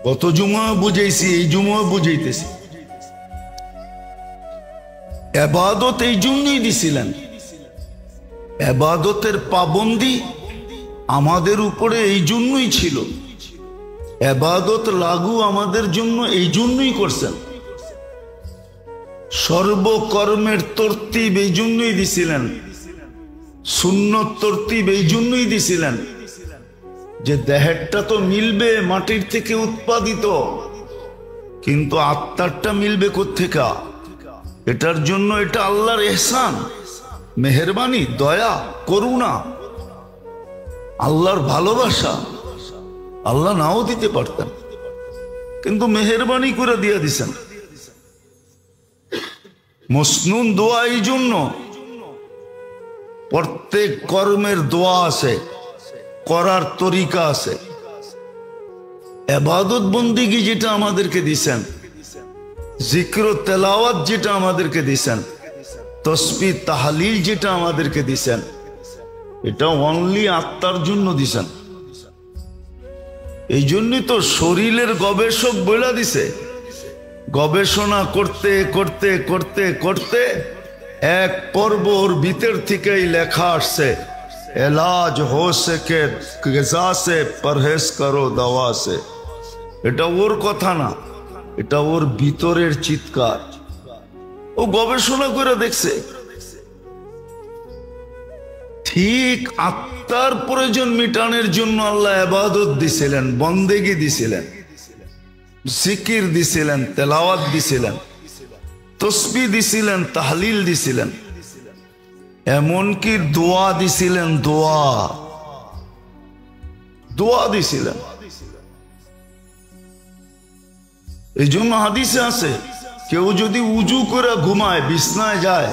কত জুমা বুঝাইছি, এই জুমা বুঝাইতেছি। ইবাদত এই জন্যই দিছিলেন, ইবাদতের পাবন্দি আমাদের উপরে এই জন্যই ছিল, ইবাদত লাগু আমাদের জন্য এই জন্যই করছেন। সর্বকর্মের তরতিব এই জন্যই দিছিলেন, সুন্নত তরতিব এই জন্যই দিছিলেন, যে দেহেরটা তো মিলবে মাটির থেকে উৎপাদিত, কিন্তু আত্মারটা মিলবে কোত্থেকে? এটার জন্য এটা আল্লাহর ইহসান, মেহেরবানি, দয়া, করুণা, আল্লাহর ভালোবাসা। আল্লাহ নাও দিতে পারতেন, কিন্তু মেহেরবানি করে দিয়ে দিছেন। মসনুন দোয়া এই জন্য, প্রত্যেক কর্মের দোয়া আছে, করার তরিকা আছে। ইবাদত বন্দিগি যেটা আমাদেরকে দিছেন, জিক্র তেলাওয়াত যেটা আমাদেরকে দিছেন, তসবিহ তাহলিল যেটা আমাদেরকে দিছেন, এটা অনলি আত্মার জন্য দিছেন। এই জন্যই তো শরীরের গবেষক বলে দিছে, গবেষণা করতে করতে করতে করতে এক পর্ব ওর ভিতর থেকেই লেখা আসছে, এলাজ হো সকে গজা সে পরহেজ করো দওয়া সে। এটা ওর কথা না, এটা ওর ভিতরের চিৎকার। ও গবেষণা করে দেখছে, ঠিক আত্মার প্রয়োজন মিটানোর জন্য আল্লাহ ইবাদত দিছিলেন, বন্দেগি দিছিলেন, জিকির দিছিলেন, তেলাওয়াত দিছিলেন, তসবিহ দিছিলেন, তাহলিল দিছিলেন, এমনকি দোয়া দিছিলেন, দোয়া দিছিলেন। এই জন্য হাদিসে আছে, কেউ যদি উজু করে ঘুমায়, বিছনায় যায়,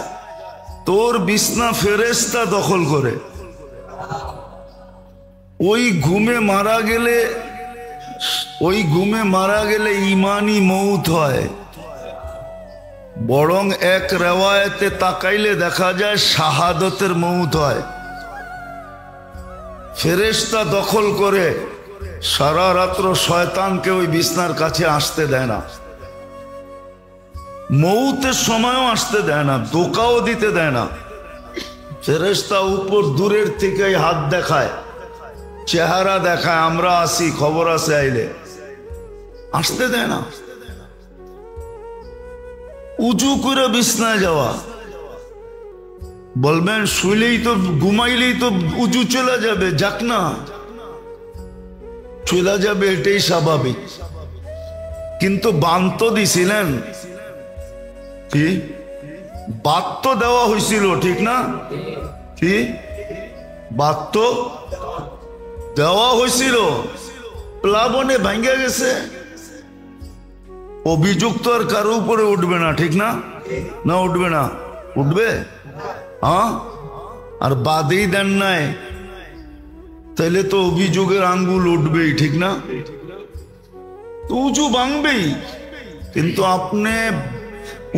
তোর বিছনা ফেরেশতা দখল করে। ওই ঘুমে মারা গেলে ইমানি মউত হয়। বরং এক রেওয়ায়েতে তাকাইলে দেখা যায় শাহাদতের মউত হয়। ফেরেশতা দখল করে সারা রাত্র শয়তানকে ওই বিছনার কাছে আসতে দেয় না, মউতের সময়ও আসতে দেয় না, ধোঁকাও দিতে দেয় না। ফেরেশতা উপর দূরের থেকে হাত দেখায়, চেহারা দেখায়, আমরা আসি, খবর আছে আইলে, আসতে দেয় না। উজু করে বিছনায় যাওয়া, বলবেন শুইলেই তো, ঘুমাইলেই তো উজু চলে যাবে, যাক না, চলে যাবে, এটাই স্বাভাবিক। কিন্তু বান তো দিছিলেন, কি বাদ তো দেওয়া হয়েছিল, ঠিক না? কি বাদ তো দেওয়া হয়েছিল, প্লাবনে ভাঙ্গা গেছে। অভিযুক্ত আর কারো উপরে উঠবে না, ঠিক না? না উঠবে না? উঠবে? হ্যাঁ, আর বাদেই দেন নাই, তাহলে তো অভিযোগের আঙ্গুল উঠবেই, ঠিক না? তো উজু ভাঙবেই, কিন্তু আপনি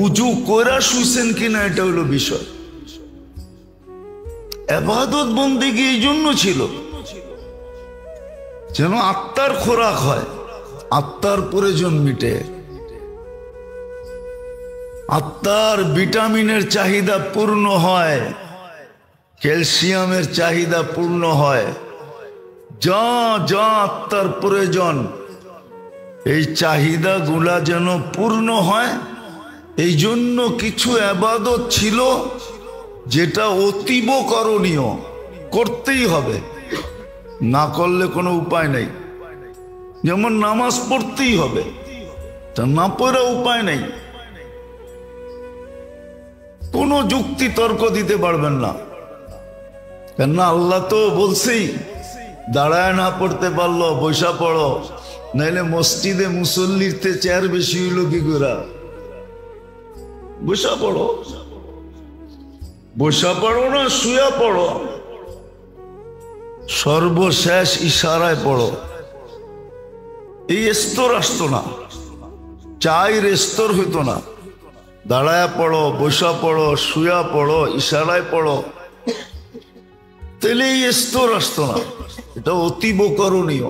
উজু কইরা শুইছেন কিনা এটা হলো বিষয়। ইবাদত বন্দেগী এই জন্য ছিল যেন আত্মার খোরাক হয়, আত্মার প্রয়োজন মিটে, আত্মার ভিটামিনের চাহিদা পূর্ণ হয়, ক্যালসিয়ামের চাহিদা পূর্ণ হয়, যা যা আত্মার প্রয়োজন, এই চাহিদা গুলা যেন পূর্ণ হয়। এই জন্য কিছু ইবাদত ছিল যেটা অতীব করণীয়, করতেই হবে, না করলে কোনো উপায় নেই। যেমন নামাজ পড়তেই হবে, তা না পড়া উপায় নেই, কোনো যুক্তি তর্ক দিতে পারবেন না। কেননা আল্লাহ তো বলছেই, দাঁড়ায় না পড়তে পারলো বৈশা পড়ো, নাইলে মসজিদে মুসল্লিতে চেয়ার বেশি হইল কি করে, বৈশা পড়ো, বৈশা পড়ো না শুয়া পড়ো, সর্বশেষ ইশারায় পড়ো। এই স্তর আসতো না, চাইর স্তর হইতো না, দাঁড়ায় পড়ো, বৈশা পড়ো, শুয়া পড়ো, ইশারায় পড়ো, তাহলে এই স্তর আসতো না। এটা অতীব করণীয়,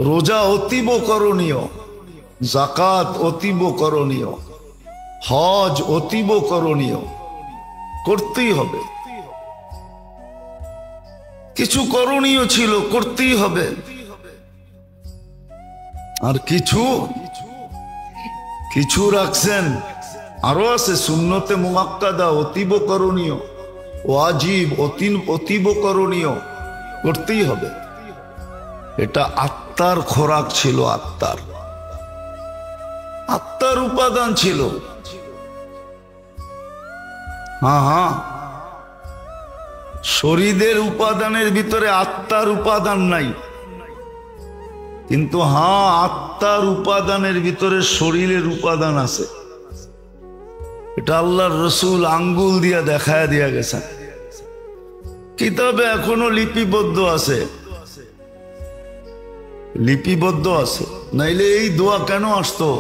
রোজা অতীব করণীয়, যাকাত অতীব করণীয়, হজ অতীব করণীয়, করতেই হবে। কিছু করণীয় ছিল, করতেই হবে, আর কিছু কিছু রাখছেন, আরো আছে সুন্নতে মুআক্কাদা অতীব করণীয়, ওয়াজিব অতীব করণীয়, করতেই হবে। এটা আত্মার খোরাক ছিল, আত্মার আত্মার উপাদান ছিল। হ্যাঁ, শরীরের উপাদানের ভিতরে আত্মার উপাদান নাই, কিন্তু হ্যাঁ আত্মার উপাদানের ভিতরে শরীরের উপাদান আছে। এটা আল্লাহর রসুল আঙ্গুল দিয়া দেখায় দিয়া গেছে, কিতাবে এখনো লিপিবদ্ধ আছে, লিপিবদ্ধ আছে। নাইলে এই দোয়া কেন আসতো?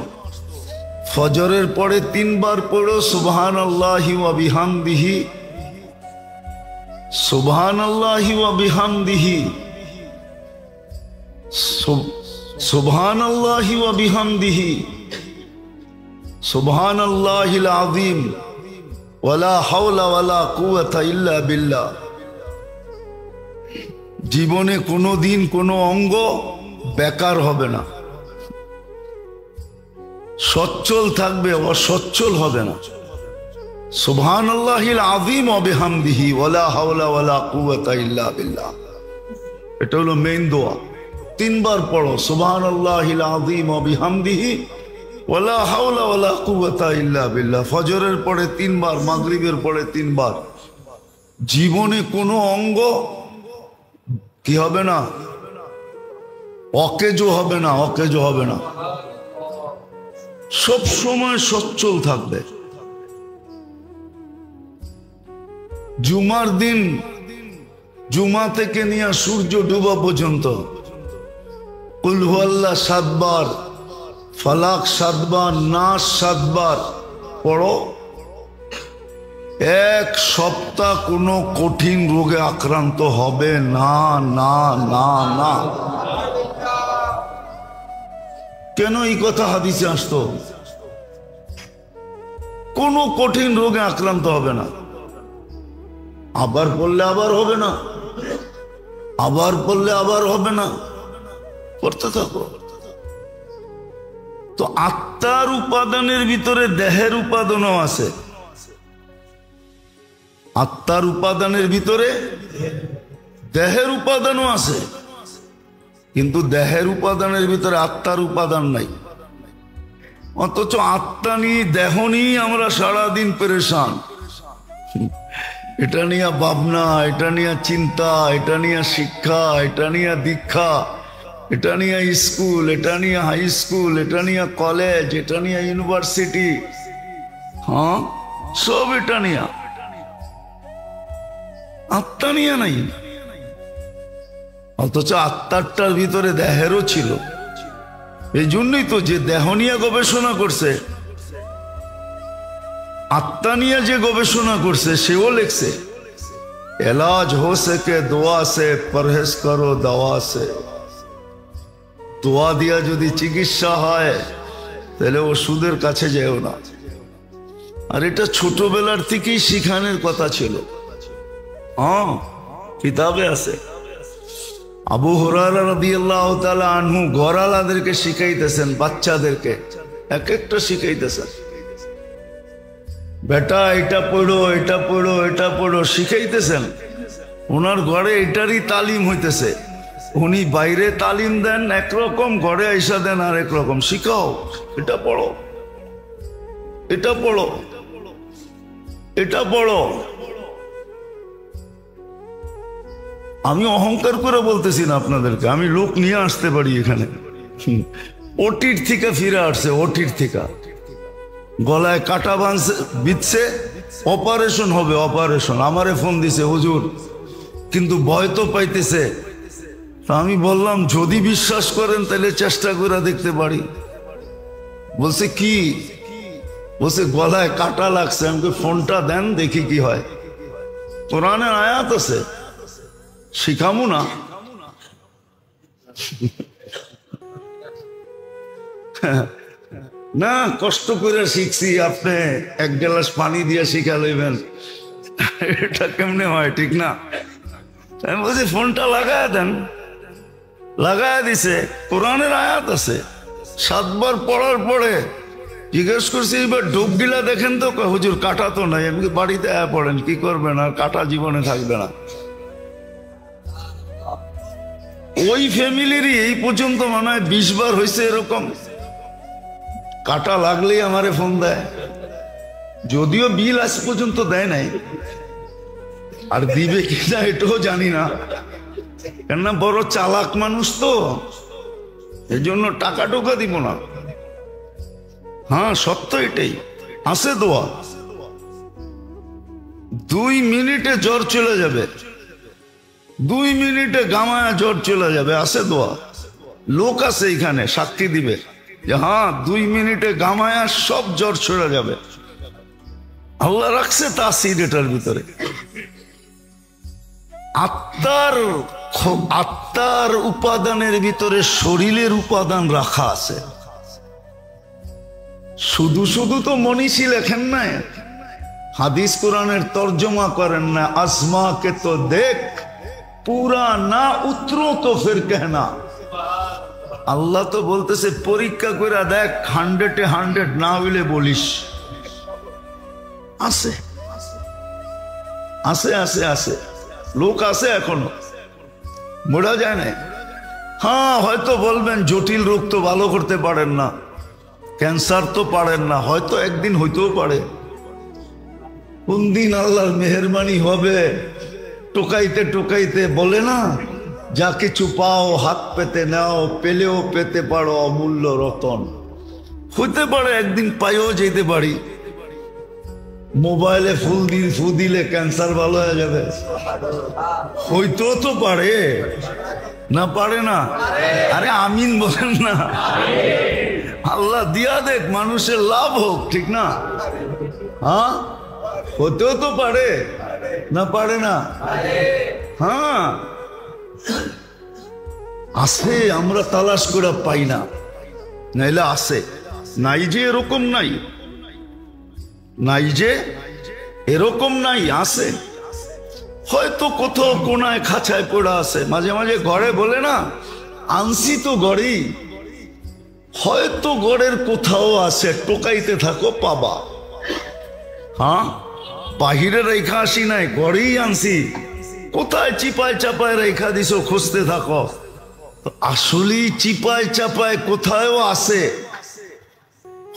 ফজরের পরে 3 বার পড়ো সুবহানাল্লাহি ওয়া বিহামদিহি, সুবহানাল্লাহি ওয়া বিহামদিহি, সুবহানাল্লাহি ওয়া বিহামদিহি, সুবহানাল্লাহিল আযীম, ওয়ালা হাওলা ওয়ালা কুওয়াতা ইল্লা বিল্লাহ। জীবনে কোনোদিন কোনো অঙ্গ বেকার হবে না, সচ্ছল থাকবে, অসচ্ছল হবে না। সুবহানাল্লাহিল আযীম ওয়া বিহামদিহি ওয়ালা হাওলা ওয়ালা কুওয়াতা ইল্লা বিল্লাহ। এটা হলো মেইন দোয়া। 3 বার পড়ো সুবহানাল্লাহিল আযীম ওয়া বিহামদিহি ওয়ালা হাওলা ওয়ালা কুওয়াতা ইল্লা বিল্লাহ। ফজরের পরে 3 বার, মাগরিবের পরে 3 বার। জীবনে কোনো অঙ্গ কি হবে না, অকেজো হবে না, অকেজো হবে না, সব সময় সচ্ছল থাকবে। জুমার দিন, জুমা থেকে নিয়ে সূর্য ডুবা পর্যন্ত কুল হু আল্লাহ 7 বার, ফালাক 7 বার, নাস 7 বার পড়ো। 1 সপ্তাহ কোনো কঠিন রোগে আক্রান্ত হবে না, না, না, না। কেন এই কথা হাদিসে আসতো? কোনো কঠিন রোগে আক্রান্ত হবে না। আবার পড়লে আবার হবে না, আবার পড়লে আবার হবে না, পড়তে থাকো। তো আত্মার উপাদানের ভিতরে দেহের উপাদানও আছে। আত্মার উপাদানের ভিতরে দেহের উপাদানও আছে, কিন্তু দেহের উপাদানের ভিতরে আত্মার উপাদান নাই। অথচ আত্মা নিয়ে দেহ নিয়ে আমরা সারাদিন পেরেশান। এটা নিয়ে ভাবনা, এটা নিয়ে চিন্তা, এটা নিয়ে শিক্ষা, এটা নিয়ে দীক্ষা, এটা নিয়ে স্কুল, এটা নিয়ে হাই স্কুল, এটা নিয়ে কলেজ, এটা নিয়ে ইউনিভার্সিটি, হ্যাঁ সব এটা নিয়ে, আত্মা নিয়ে নাই। অথচ আত্মারটার ভিতরে দেহেরও ছিল। এই জন্যই তো যে দেহ নিয়ে গবেষণা করছে, আত্মা নিয়ে যে গবেষণা করছে সেও লিখছে এলাজ হো সকে দোয়া সে, পরহেজ করো দাওয়া সে। দোয়া দিয়া যদি চিকিৎসা হয় তাহলে ওষুধের কাছে যেও না। আর এটা ছোটবেলার থেকেই শিখানোর কথা ছিল। হ্যাঁ, কিতাবে আছে। আবু হুরায়রা রাদিয়াল্লাহু তাআলা আনহু ঘরালাদেরকে শিখাইতেছেন, বাচ্চাদেরকে এক একটা শিখাইতেছেন, বেটা এটা পড়ো, এটা পড়ো, এটা পড়ো, শিখাইতেছেন। ওনার ঘরে এটারই তালিম হইতেছে। উনি বাইরে তালিম দেন একরকম, ঘরে আইসা দেন আর একরকম। শিখাও, এটা পড়ো, এটা পড়ো, এটা পড়ো। আমি অহংকার করে বলতেছি না আপনাদেরকে, আমি লোক নিয়ে আসতে পারি এখানে। ওটির থেকে ফিরে আসছে, ওটির থেকে গলায় কাটা বিধছে, অপারেশন হবে, অপারেশন। আমারে ফোন দিছে হুজুর, কিন্তু ভয় তো পাইতেছে। আমি বললাম যদি বিশ্বাস করেন তাহলে চেষ্টা করে দেখতে পারি। বলছে কি? বলছে গলায় কাটা লাগছে। আমাকে ফোনটা দেন দেখি কি হয়। কোরআনের আয়াত আছে, শিখামু না? না, কষ্ট করে শিখছি, আপনি 1 গ্লাস পানি দিয়ে শিখা লইবেন, এটা কেমনে হয়? ঠিক না? আমি বলছি ফোনটা লাগায় দেন। লাগায় দিছে, কোরআনের আয়াত আছে। 7 বার পড়ার পরে জিজ্ঞেস করছি এবার ডুব গিলা দেখেন তো। হুজুর কাটা তো নাই। আমি বাড়িতে পড়েন, কি করবেন, আর কাটা জীবনে থাকবে না। ওই ফ্যামিলিরই এই পর্যন্ত মনে হয় 20 বার হয়েছে এরকম। কাটা লাগলেই আমারে ফোন দেয়, যদিও বিল আজ পর্যন্ত দেয় নাই, আর দিবে কিনা এটাও জানি না। কেননা বড় চালাক মানুষ তো, এই জন্য টাকা টোকা দিব না। হ্যাঁ, সত্য এটাই আছে। দোয়া 2 মিনিটে জ্বর চলে যাবে, 2 মিনিটে গামায়া জ্বর চলে যাবে, আছে দোয়া। লোক আছে এখানে সাক্ষী দিবে যে হ্যাঁ 2 মিনিটে গামায়া সব জ্বর চলে যাবে। আল্লাহ রাখছে তাসির এটার ভিতরে। আত্মার উপাদানের ভিতরে শরীরের উপাদান রাখা আছে। শুধু শুধু তো মনীষী লেখেন না, হাদিস কোরআনের তর্জমা করেন না। আসমা কে তো দেখ, পুরা না উতরো তো ফির कहना। আল্লাহ তো বলতেছে পরীক্ষা করে দেখ, 100-এ 100 না হইলে বলিস। আছে আছে আছে আছে, লোক আছে এখনো, মোড়া যায় না। হ্যাঁ, হয়তো বলবেন জটিল রোগ তো ভালো করতে পারেন না, ক্যান্সার তো পারেন না, হয়তো একদিন হইতেও পারে। কোন দিন আল্লাহর মেহেরবানি হবে, টোকাইতে টোকাইতে বলে না, যা কিছু পাও হাত পেতে নাও, পেলেও পেতে পারো অমূল্য রতন। হইতে পারে একদিন পাইও যেতে পারি। মোবাইলে ফু দিলে ক্যান্সার ভালো হয়ে যাবে, হইতো তো পারে না? পারে না? আরে আমিন বলেন না। আল্লাহ দিয়া দেখ, মানুষের লাভ হোক, ঠিক না? হ্যাঁ, হতেও তো পারে, না পারে না? হ্যাঁ আছে, আমরা তালাশ করে পাই না, নাইলে আছে। নাই যে এরকম নাই, নাই যে এরকম নাই, আছে। হয়তো কোথাও কোনায় খাঁচায় পড়া আছে। মাঝে মাঝে ঘরে বলে না, আনছি তো গড়েই, হয়তো গড়ের কোথাও আছে, টোকাইতে থাকো পাবা। হ্যাঁ, বাহিরে রেখা আসি নাই, গড়েই আনছি, কোথায় চিপায় চাপায় রেখা দিছো, খুঁজতে থাকো। আসলেই চিপায় চাপায় কোথাও আছে,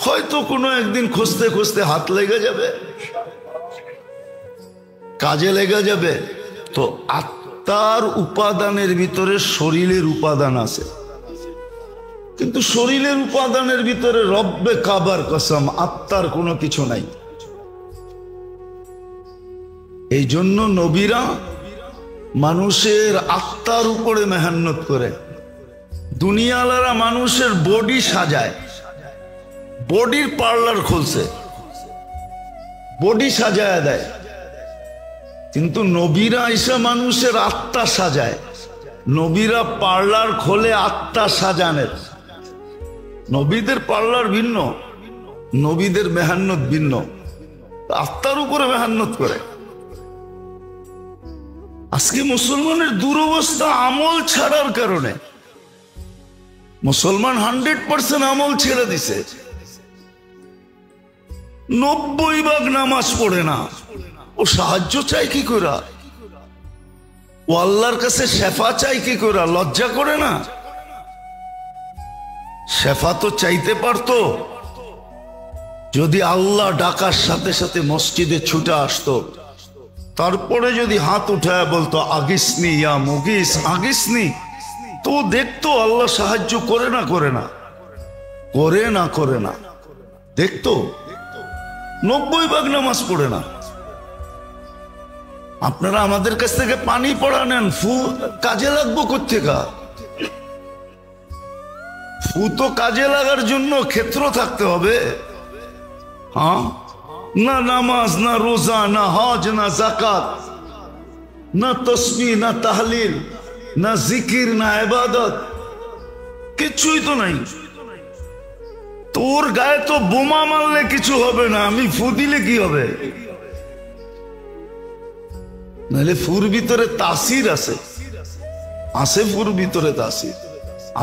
হয়তো কোনো একদিন খুঁজতে খুঁজতে হাত লেগে যাবে, কাজে লেগে যাবে। তো আত্মার উপাদানের ভিতরে শরীরের উপাদান আছে, কিন্তু শরীরের উপাদানের ভিতরে রব্বে কাবার কসম আত্মার কোনো কিছু নাই। এই জন্য নবীরা মানুষের আত্মার উপরে মেহনত করে। দুনিয়ালারা মানুষের বডি সাজায়, বডির পার্লার খুলছে, বডি সাজায় দেয়, কিন্তু নবীরা এসে মানুষের আত্মা সাজায়। নবীরা পার্লার খোলে আত্মা সাজানের। নবীদের পার্লার ভিন্ন, নবীদের মেহনত ভিন্ন, আত্মার উপরে মেহনত করে। আজকে মুসলমানের দুরবস্থা আমল ছাড়ার কারণে। মুসলমান 100% আমল ছেড়ে দিছে, 90% নামাজ পড়ে না। ও সাহায্য চাই কি করে? ও আল্লাহর কাছে শেফা চাই কি করে? লজ্জা করে না? শেফা তো চাইতে পারতো, যদি আল্লাহ ডাকার সাথে সাথে মসজিদে ছুটে আসতো। তারপরে যদি হাত উঠায় বলতো আগিসনি ইয়া মুগিস, আগিসনি, তো দেখতো আল্লাহ সাহায্য করে না করে না করে না করে না, দেখতো। 90% নামাজ পড়ে না। আপনারা আমাদের কাছ থেকে পানি পড়া নেন, ফু কাজে লাগবো কোত্থেকা? ফু তো কাজে লাগার জন্য ক্ষেত্র থাকতে হবে। হ্যাঁ, না নামাজ, না রোজা, না হজ, না যাকাত, না তসবিহ, না তাহলিল, না জিকির, না ইবাদত, কিছুই তো নাই। তোর গায়ে তো বোমা মারলে কিছু হবে না, আমি ফু দিলে কি হবে? নাহলে ফুর ভিতরে তাসির আছে, আছে ফুর ভিতরে তাসির।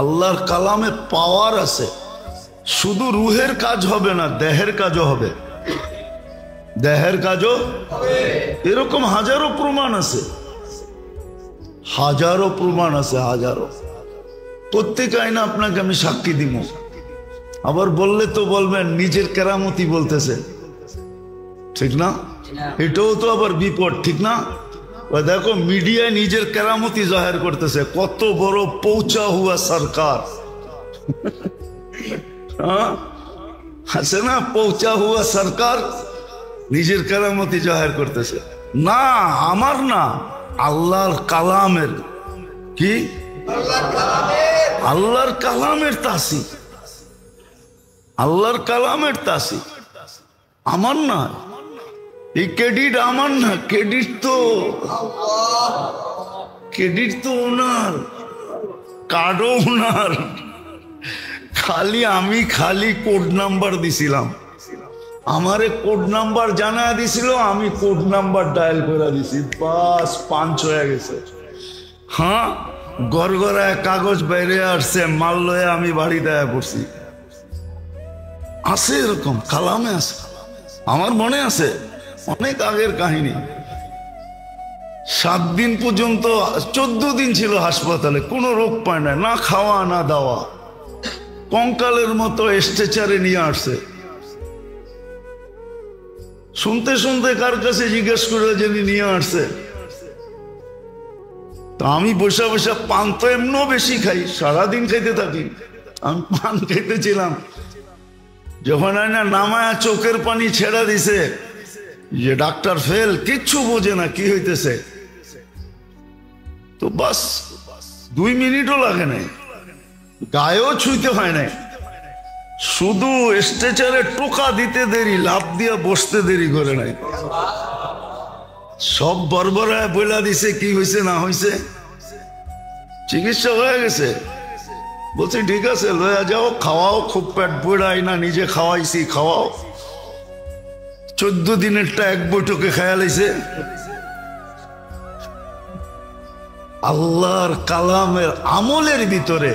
আল্লাহর কালামে পাওয়ার আছে। শুধু রুহের কাজ হবে না, দেহের কাজও হবে, দেহের কাজও। এরকম হাজারো প্রমাণ আছে, হাজারো প্রমাণ আছে, হাজারো। প্রত্যেক আইনা আপনাকে আমি সাক্ষী দিব। আবার বললে তো বলবেন নিজের কেরামতি বলতেছে, ঠিক না? এটাও তো আবার বিপদ, ঠিক না? দেখো মিডিয়ায় নিজের কেরামতি জাহির করতেছে, কত বড় পৌঁছা হুয়া সরকার। আছে না, পৌঁছা হুয়া সরকার, নিজের কেরামতি জাহির করতেছে। না, আমার না, আল্লাহর কালামের। কি? আল্লাহর কালামের তাসি, আল্লাহর কালামের তাসি, আমার না। এই ক্রেডিট আমার না, ক্রেডিট তো ওনার, কার্ডও ওনার। খালি আমি খালি কোড নাম্বার দিছিলাম, আমারে কোড নাম্বার জানা দিছিল, আমি কোড নাম্বার ডায়াল করে দিছি, বাস পাঞ্চ হয়ে গেছে। হ্যাঁ, গড়গড়ায় কাগজ বাইরে আসছে, মাল লয়ে আমি বাড়ি দেয়া পড়ছি। আছে এরকম, কালামে আছে, আমার মনে আছে, অনেক আগের কাহিনী। 7 দিন পর্যন্ত, 14 দিন ছিল হাসপাতালে, কোনো রোগ পায় না, না খাওয়া না দাওয়া, কঙ্কালের মতো স্ট্রেচারে নিয়ে আসছে। শুনতে শুনতে কার কাছে জিজ্ঞেস করে যিনি নিয়ে আসছে, তা আমি বসে বসে পান তো এমনও বেশি খাই, সারাদিন খাইতে থাকি। আমি পান খাইতেছিলাম, যখন না নামায়া চোখের পানি ছেড়া দিছে, যে ডাক্তার ফেল, কিচ্ছু বোঝে না কি হইতেছে। তো বাস 2 মিনিটও লাগে নাই, গায়েও ছুঁইতে হয় নাই, শুধু স্ট্রেচারে টোকা দিতে দেরি, লাভ দিয়া বসতে দেরি করে নাই। সব বরবরায় বইলা দিছে কি হয়েছে না হয়েছে, চিকিৎসা হয়ে গেছে। বলছি ঠিক আছে লয়া যাও, খাওয়াও, খুব পেট বইড়াই না, নিজে খাওয়াইছি, খাওয়াও। 14 দিনেরটা এক বৈঠকে খেয়াল হয়েছে। আল্লাহর কালামের আমলের ভিতরে,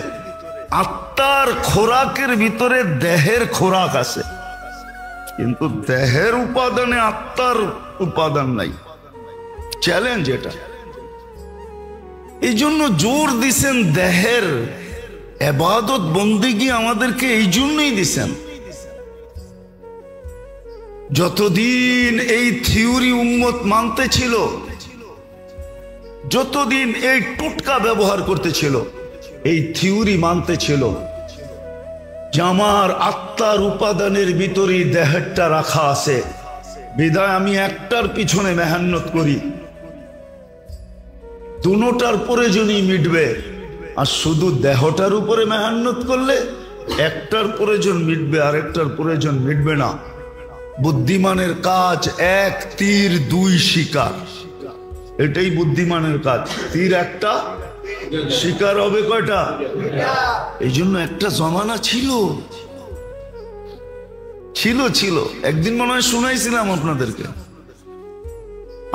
আত্মার খোরাকের ভিতরে দেহের খোরাক আছে, কিন্তু দেহের উপাদানে আত্মার উপাদান নাই। চ্যালেঞ্জ এটা। এই জন্য জোর দিছেন দেহের ইবাদত বন্দেগী আমাদেরকে এই জন্যই দিছেন। যতদিন এই থিওরি উম্মত মানতে ছিল, যতদিন এই টুটকা ব্যবহার করতে ছিল, এই থিওরি মানতে ছিল যে আমার আত্মার উপাদানের ভিতরেই দেহেরটা রাখা আছে, বিধায় আমি একটার পিছনে মেহনত করি, দুটোটার প্রয়োজনই মিটবে। আর শুধু দেহটার উপরে মেহনত করলে একটার প্রয়োজন মিটবে, আরেকটার প্রয়োজন মিটবে না। বুদ্ধিমানের কাজ 1 তীর 2 শিকার, এটাই বুদ্ধিমানের কাজ। তীর একটা, শিকার হবে কয়টা? এই জন্য একটা জমানা ছিল ছিল ছিল একদিন মনে হয় শুনাইছিলাম আপনাদেরকে,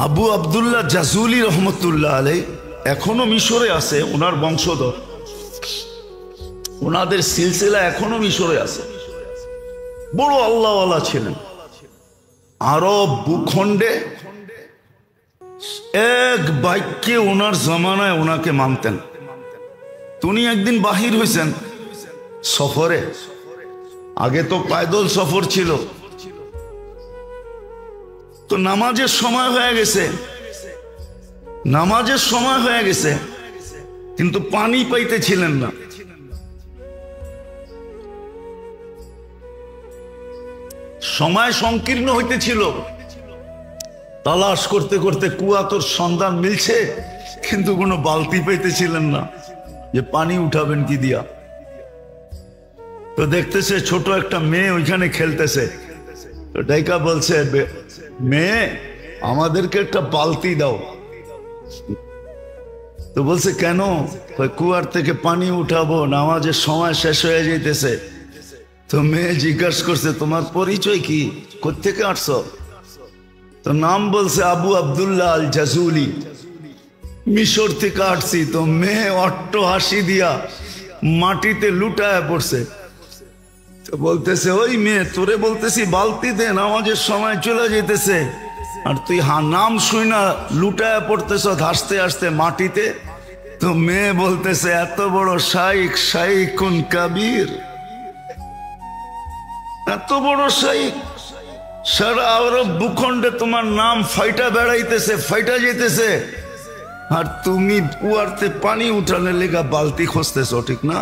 আবু আব্দুল্লাহ জাজুলি রহমতুল্লাহ আলাই এখনো মিশরে আছে, ওনার বংশধর, ওনাদের সিলসিলা এখনো মিশরে আছে। বড় আল্লাহওয়ালা ছিলেন। আরব ভূখণ্ডে এক বাক্যে ওনার জমানায় ওনাকে মানতেন। উনি একদিন বাহির হয়েছেন সফরে, আগে তো পায়দল সফর ছিল, তো নামাজের সময় হয়ে গেছে, নামাজের সময় হয়ে গেছে, কিন্তু পানি পাইতেছিলেন না। সময় সংকীর্ণ হইতেছিল, তালাশ করতে করতে কুয়া তোর সন্ধান মিলছে, কিন্তু কোনো বালতি পাইতেছিলেন না যে পানি উঠাবেন কি দিয়া। তো দেখতেছে ছোট একটা মেয়ে ওইখানে খেলতেছে, তো ডাইকা বলছে, মেয়ে আমাদেরকে একটা বালতি দাও। তো বলছে কেন? কুয়ার থেকে পানি উঠাবো, নামাজের সময় শেষ হয়ে যাইতেছে। তো মেয়ে জিজ্ঞাসা করছে তোমার পরিচয় কি, কোত্থেকে আসছো? তো নাম বলছে আবু আব্দুল্লাহ আল জাজুলি, মিশর থেকে আসছি। তো মেয়ে অট্ট হাসি দিয়া মাটিতে লুটায় পড়ছে। তো বলতেছে ওই মেয়ে, তোরে বলতেছি বালতি দে, নামাজের সময় চলে যেতেছে, আর তুই নাম শুই না লুটায় পড়তেছ হাসতে হাসতে মাটিতে। তো মেয়ে বলতেছে এত বড় শাইখ, শাইখুন কাবীর, এত বড় শাইখ, সারা আরব ভূখণ্ডে তোমার নাম ফাইটা বেড়াইতেছে, ফাইটা যেতেছে, আর তুমি কুয়ারতে পানি উঠানোর লেগা বালতি খুঁজতেছ, ঠিক না?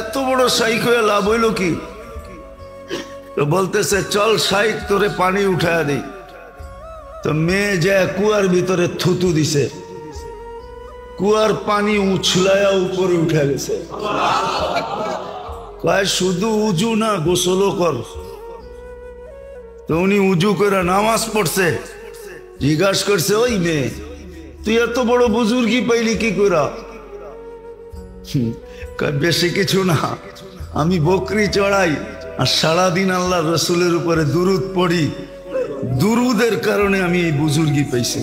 এত বড় শাইখ হয়ে লাভ হইল কি? তো বলতেছে চল শাইখ তোরে পানি উঠায় দিই। তো মেয়ে যায় কুয়ার ভিতরে থুতু দিছে, কুয়ার পানি উছলায়া উপরে উঠে গেছে। কয় শুধু উজু না, গোসলও কর। তো উনি উজু করে নামাজ পড়ছে। জিজ্ঞাসা করছে ওই মেয়ে, তুই এত বড় বুজুর্গি পাইলি কি করা? বেশি কিছু না, আমি বকরি চড়াই আর সারাদিন আল্লাহ রসুলের উপরে দুরুদ পড়ি, দুরুদের কারণে আমি এই বুজুর্গি পাইছি।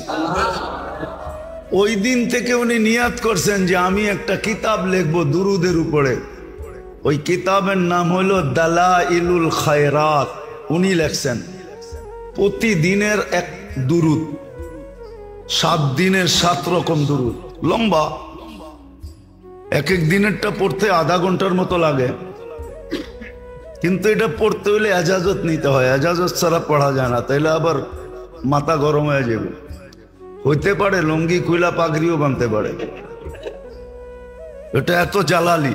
ওই দিন থেকে উনি নিয়াত করছেন যে আমি একটা কিতাব লিখবো দুরুদের উপরে। ওই কিতাবের নাম হলো দালাইলুল খায়রাত। উনি লেখছেন প্রতিদিনের এক দুরুদ, 7 দিনের 7 রকম দুরুদ, লম্বা। এক এক দিনেরটা পড়তে আধা ঘন্টার মতো লাগে, কিন্তু এটা পড়তে হলে এজাজত নিতে হয়, এজাজত ছাড়া পড়া যায় না, তাইলে আবার মাথা গরম হয়ে যাবে। হইতে পারে লুঙ্গি খুইলা পাগড়িও বানতে পারে, এটা এত জালালি।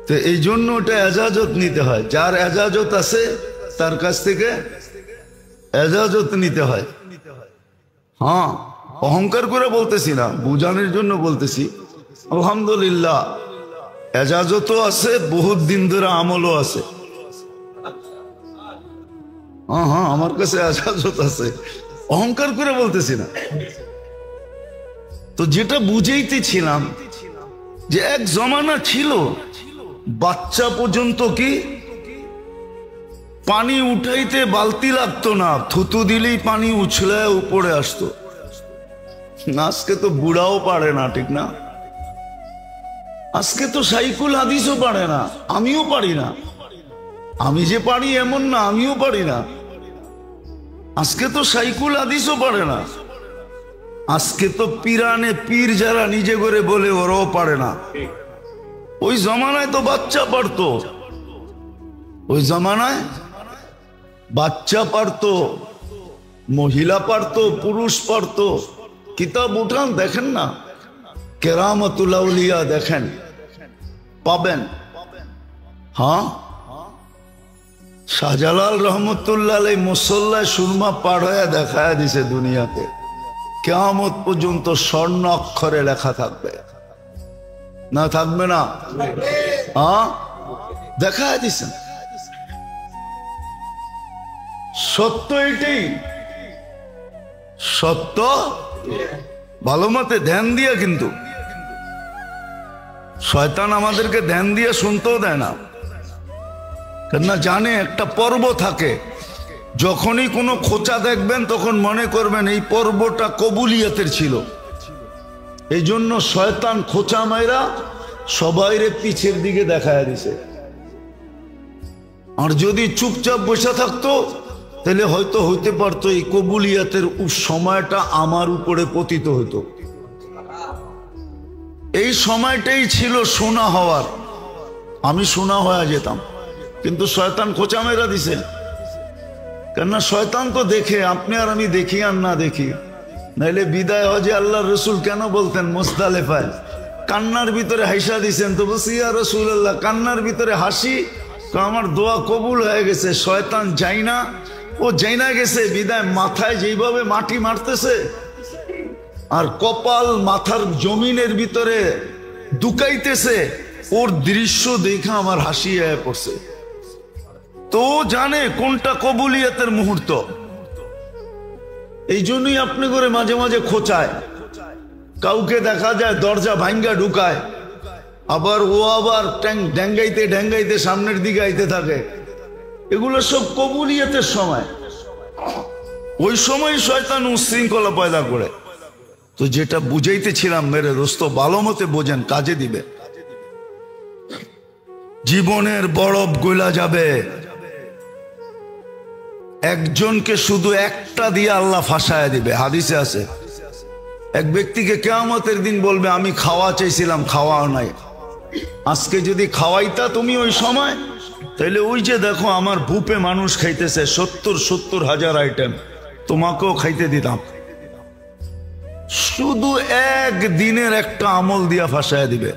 তো এই জন্য ওটা এজাজত নিতে হয়, যার এজাজত আছে তার কাছ থেকে এজাজত নিতে হয়। হ্যাঁ, অহংকার করে বলতেছি না, বুঝানোর জন্য বলতেছি। আলহামদুলিল্লাহ এজাজতও আছে, বহুত দিন ধরে আমলও আছে। হ্যাঁ হ্যাঁ, আমার কাছে এজাজত আছে, অহংকার করে বলতেছি না। তো যেটা বুঝাইতেছিলাম যে এক জমানা ছিল বাচ্চা পর্যন্ত কি পানি উঠাইতে বালতি লাগতো না, থুতু দিলেই পানি উছলে উপরে আসতো। আজকে তো বুড়াও পারে না, ঠিক না? আজকে তো সাইকুল হাদিসও পারে না, আমিও পারি না। আমি যে পারি এমন না, আমিও পারি না। আজকে তো সাইকুল হাদিসও পারে না। আজকে তো পিরানে পীর যারা নিজে করে বলে ওরাও পারে না। ওই জমানায় তো বাচ্চা পারতো, ওই জমানায় বাচ্চা পারতো, মহিলা পারতো, পুরুষ পারতো। কিতাব উঠান দেখেন না, কেরামতুল আউলিয়া দেখেন, পাবেন। হ্যাঁ, শাহজালাল রহমতুল্লাহ আলাইহি মুসল্লায় সুরমা পার হয়ে দেখায় দিছে দুনিয়াতে, কিয়ামত পর্যন্ত স্বর্ণ অক্ষরে লেখা থাকবে, না থাকবে না? হ্যাঁ, দেখায় দিছেন। সত্য এটাই, সত্য। ভালো মতে ধ্যান দিয়া, কিন্তু শয়তান আমাদেরকে ধ্যান দিয়ে শুনতেও দেয় না, কেননা জানে একটা পর্ব থাকে। যখনই কোনো খোঁচা দেখবেন তখন মনে করবেন এই পর্বটা কবুলিয়তের ছিল। এই জন্য শয়তান খোঁচা মাইরা সবাইরে পিছের দিকে দেখায় দিছে। আর যদি চুপচাপ বসে থাকতো তাহলে হয়তো হইতে পারতো এই কবুলিয়তের সময়টা আমার উপরে পতিত হইতো। এই সময়টাই ছিল সোনা হওয়ার, আমি সোনা হয়ে যেতাম। কিন্তু শয়তান খোঁচা মেরা দিছে, কেননা শয়তান তো দেখে, আপনি আর আমি দেখি আর না দেখি। নাইলে বিদায় হজে আল্লাহর রসুল কেন বলতেন মুজদালিফায় কান্নার ভিতরে হাসা দিছেন? তো বলছি ইয়া রাসূলুল্লাহ, কান্নার ভিতরে হাসি তো আমার দোয়া কবুল হয়ে গেছে। শয়তান যাই না, ও যাই না গেছে বিদায় মাথায় যেইভাবে মাটি মারতেছে আর কপাল মাথার জমিনের ভিতরে দুকাইতেছে, ওর দৃশ্য দেখে আমার হাসি আয়া পড়ছে। তো জানে কোনটা কবুলিয়তের মুহূর্ত। এই জন্যই আপনি করে মাঝে মাঝে খোঁচায়। কাউকে দেখা যায় দরজা ভাঙ্গা ঢুকায়, আবার ও আবার ড্যাঙ্গাইতে ড্যাঙ্গাইতে সামনের দিকে আইতে থাকে। এগুলো সব কবুলিয়তের সময়। ওই সময় শয়তান উশৃঙ্খলা পয়দা করে। তো যেটা বুঝাইতেছিলাম মেরে দোস্ত, ভালো মতে বোঝেন, কাজে দিবে। জীবনের বরফ গলা যাবে। একজনকে শুধু একটা দিয়ে আল্লাহ ফাঁসায় দিবে, হাদিসে আছে। এক ব্যক্তিকে কিয়ামতের দিন বলবে আমি খাওয়া চাইছিলাম, খাওয়াও নাই। আজকে যদি খাওয়াইতা তুমি ওই সময়, তাহলে ওই যে দেখো আমার বুপে মানুষ খাইতেছে 70,000 আইটেম, তোমাকেও খাইতে দিতাম। শুধু এক দিনের একটা আমল দিয়া ফাঁসায় দিবে।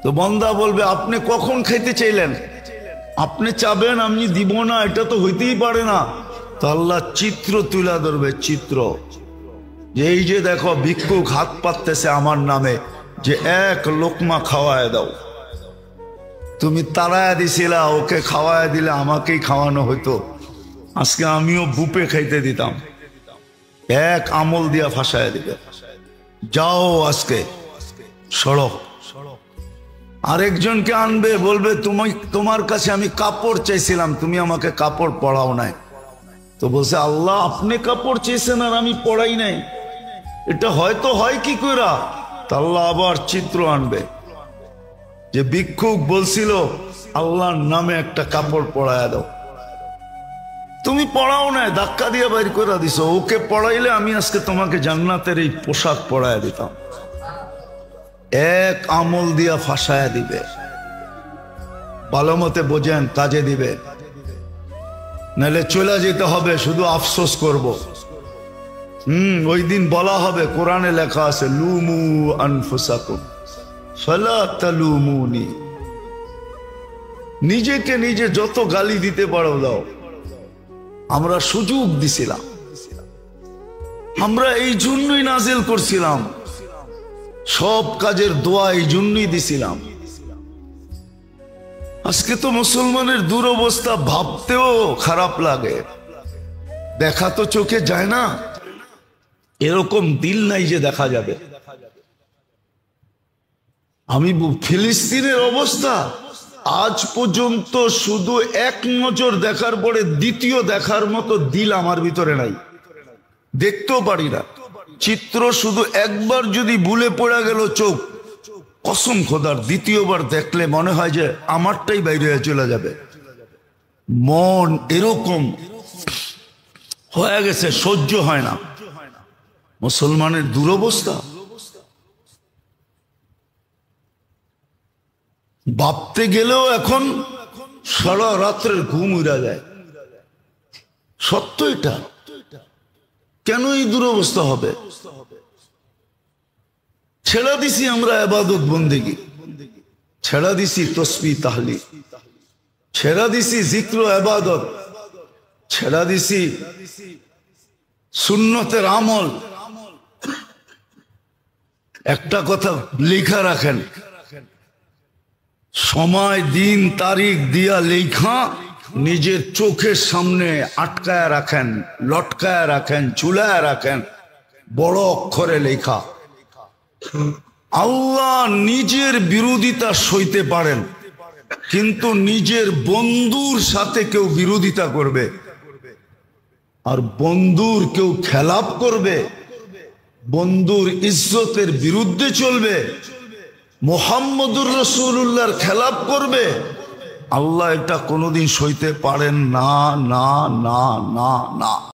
তো বান্দা বলবে আপনি কখন খাইতে চাইলেন? আপনি চাবেন আমি দিব না, এটা তো হইতেই পারে না। তো আল্লাহ চিত্র তুলা ধরবে, চিত্র, যে এই যে দেখো ভিক্ষুক হাত পাততেছে আমার নামে, যে এক লোকমা খাওয়ায় দাও। তুমি তাড়ায় দিছিলা, ওকে খাওয়ায় দিলে আমাকেই খাওয়ানো হইতো, আজকে আমিও বুপে খাইতে দিতাম। এক আমল দিয়া ফাঁসায় দিবে, যাও আজকে সড়ো। আরেকজনকে আনবে, বলবে তোমার কাছে আমি কাপড় চাইছিলাম, তুমি আমাকে কাপড় পরাও নাই। তো বলছে আল্লাহ আপনি কাপড় চেয়েছেন আর আমি পরাই নাই, এটা হয়তো হয় কি কইরা? তা আল্লাহ আবার চিত্র আনবে, যে ভিক্ষুক বলছিল আল্লাহর নামে একটা কাপড় পরায় দাও, তুমি পড়াও নাই, ধাক্কা দিয়ে বাইর করে দিছো। ওকে পড়াইলে আমি আজকে তোমাকে জান্নাতের এই পোশাক পরায় দিতাম। এক আমল দিয়া ফাঁসায় দিবে। ভালো মতে বোঝেন, কাজে দিবে, নাহলে চলে যেতে হবে, শুধু আফসোস করব। ওই দিন বলা হবে, কোরআনে লেখা আছে লুমু আনফুসাকুম ফালা তালুমুনি। নিজেকে নিজে যত গালি দিতে পারো দাও। আমরা সুযোগ দিছিলাম, আমরা এই জন্যই নাজিল করছিলাম সব কাজের দোয়া এই জন্যই দিছিলাম। আজকে তো মুসলমানের দুরবস্থা ভাবতেও খারাপ লাগে। দেখা তো চোখে যায় না, এরকম দিল নাই যে দেখা যাবে। আমি ফিলিস্তিনের অবস্থা আজ পর্যন্ত শুধু এক নজর দেখার পরে দ্বিতীয় দেখার মতো দিল আমার ভিতরে নাই, দেখতেও পারি না। চিত্র শুধু একবার যদি ভুলে পড়ে গেল চোখ, কসম খোদার দ্বিতীয়বার দেখলে মনে হয় যে আমারটাই বাইরে চলে যাবে। মন এরকম হয়ে গেছে, সহ্য হয় না। মুসলমানের দুরবস্থা ভাবতে গেলেও এখন সারা রাত্রের ঘুম উড়া যায়। সত্য এটা। কেন এই দুরবস্থা হবে? ছেড়া দিছি আমরা ইবাদত বন্দেগী, ছেড়া দিছি তসবিহ তাহলিল, ছেড়া দিছি জিক্র ইবাদত, ছেড়া দিছি সুন্নতের আমল। একটা কথা লেখা রাখেন, সময় দিন তারিখ দিয়া লেখা নিজের চোখের সামনে আটকায় রাখেন, লটকায় রাখেন, ঝুলায় রাখেন, বড় অক্ষরে লেখা। আল্লাহ নিজের বিরোধিতা সইতে পারেন, কিন্তু নিজের বন্ধুর সাথে কেউ বিরোধিতা করবে আর বন্ধুর কেউ খেলাপ করবে, বন্ধুর ইজ্জতের বিরুদ্ধে চলবে, মুহাম্মদুর রাসূলুল্লাহর খেলাপ করবে, আল্লাহ এটা কোনোদিন সইতে পারেন না, না, না, না, না।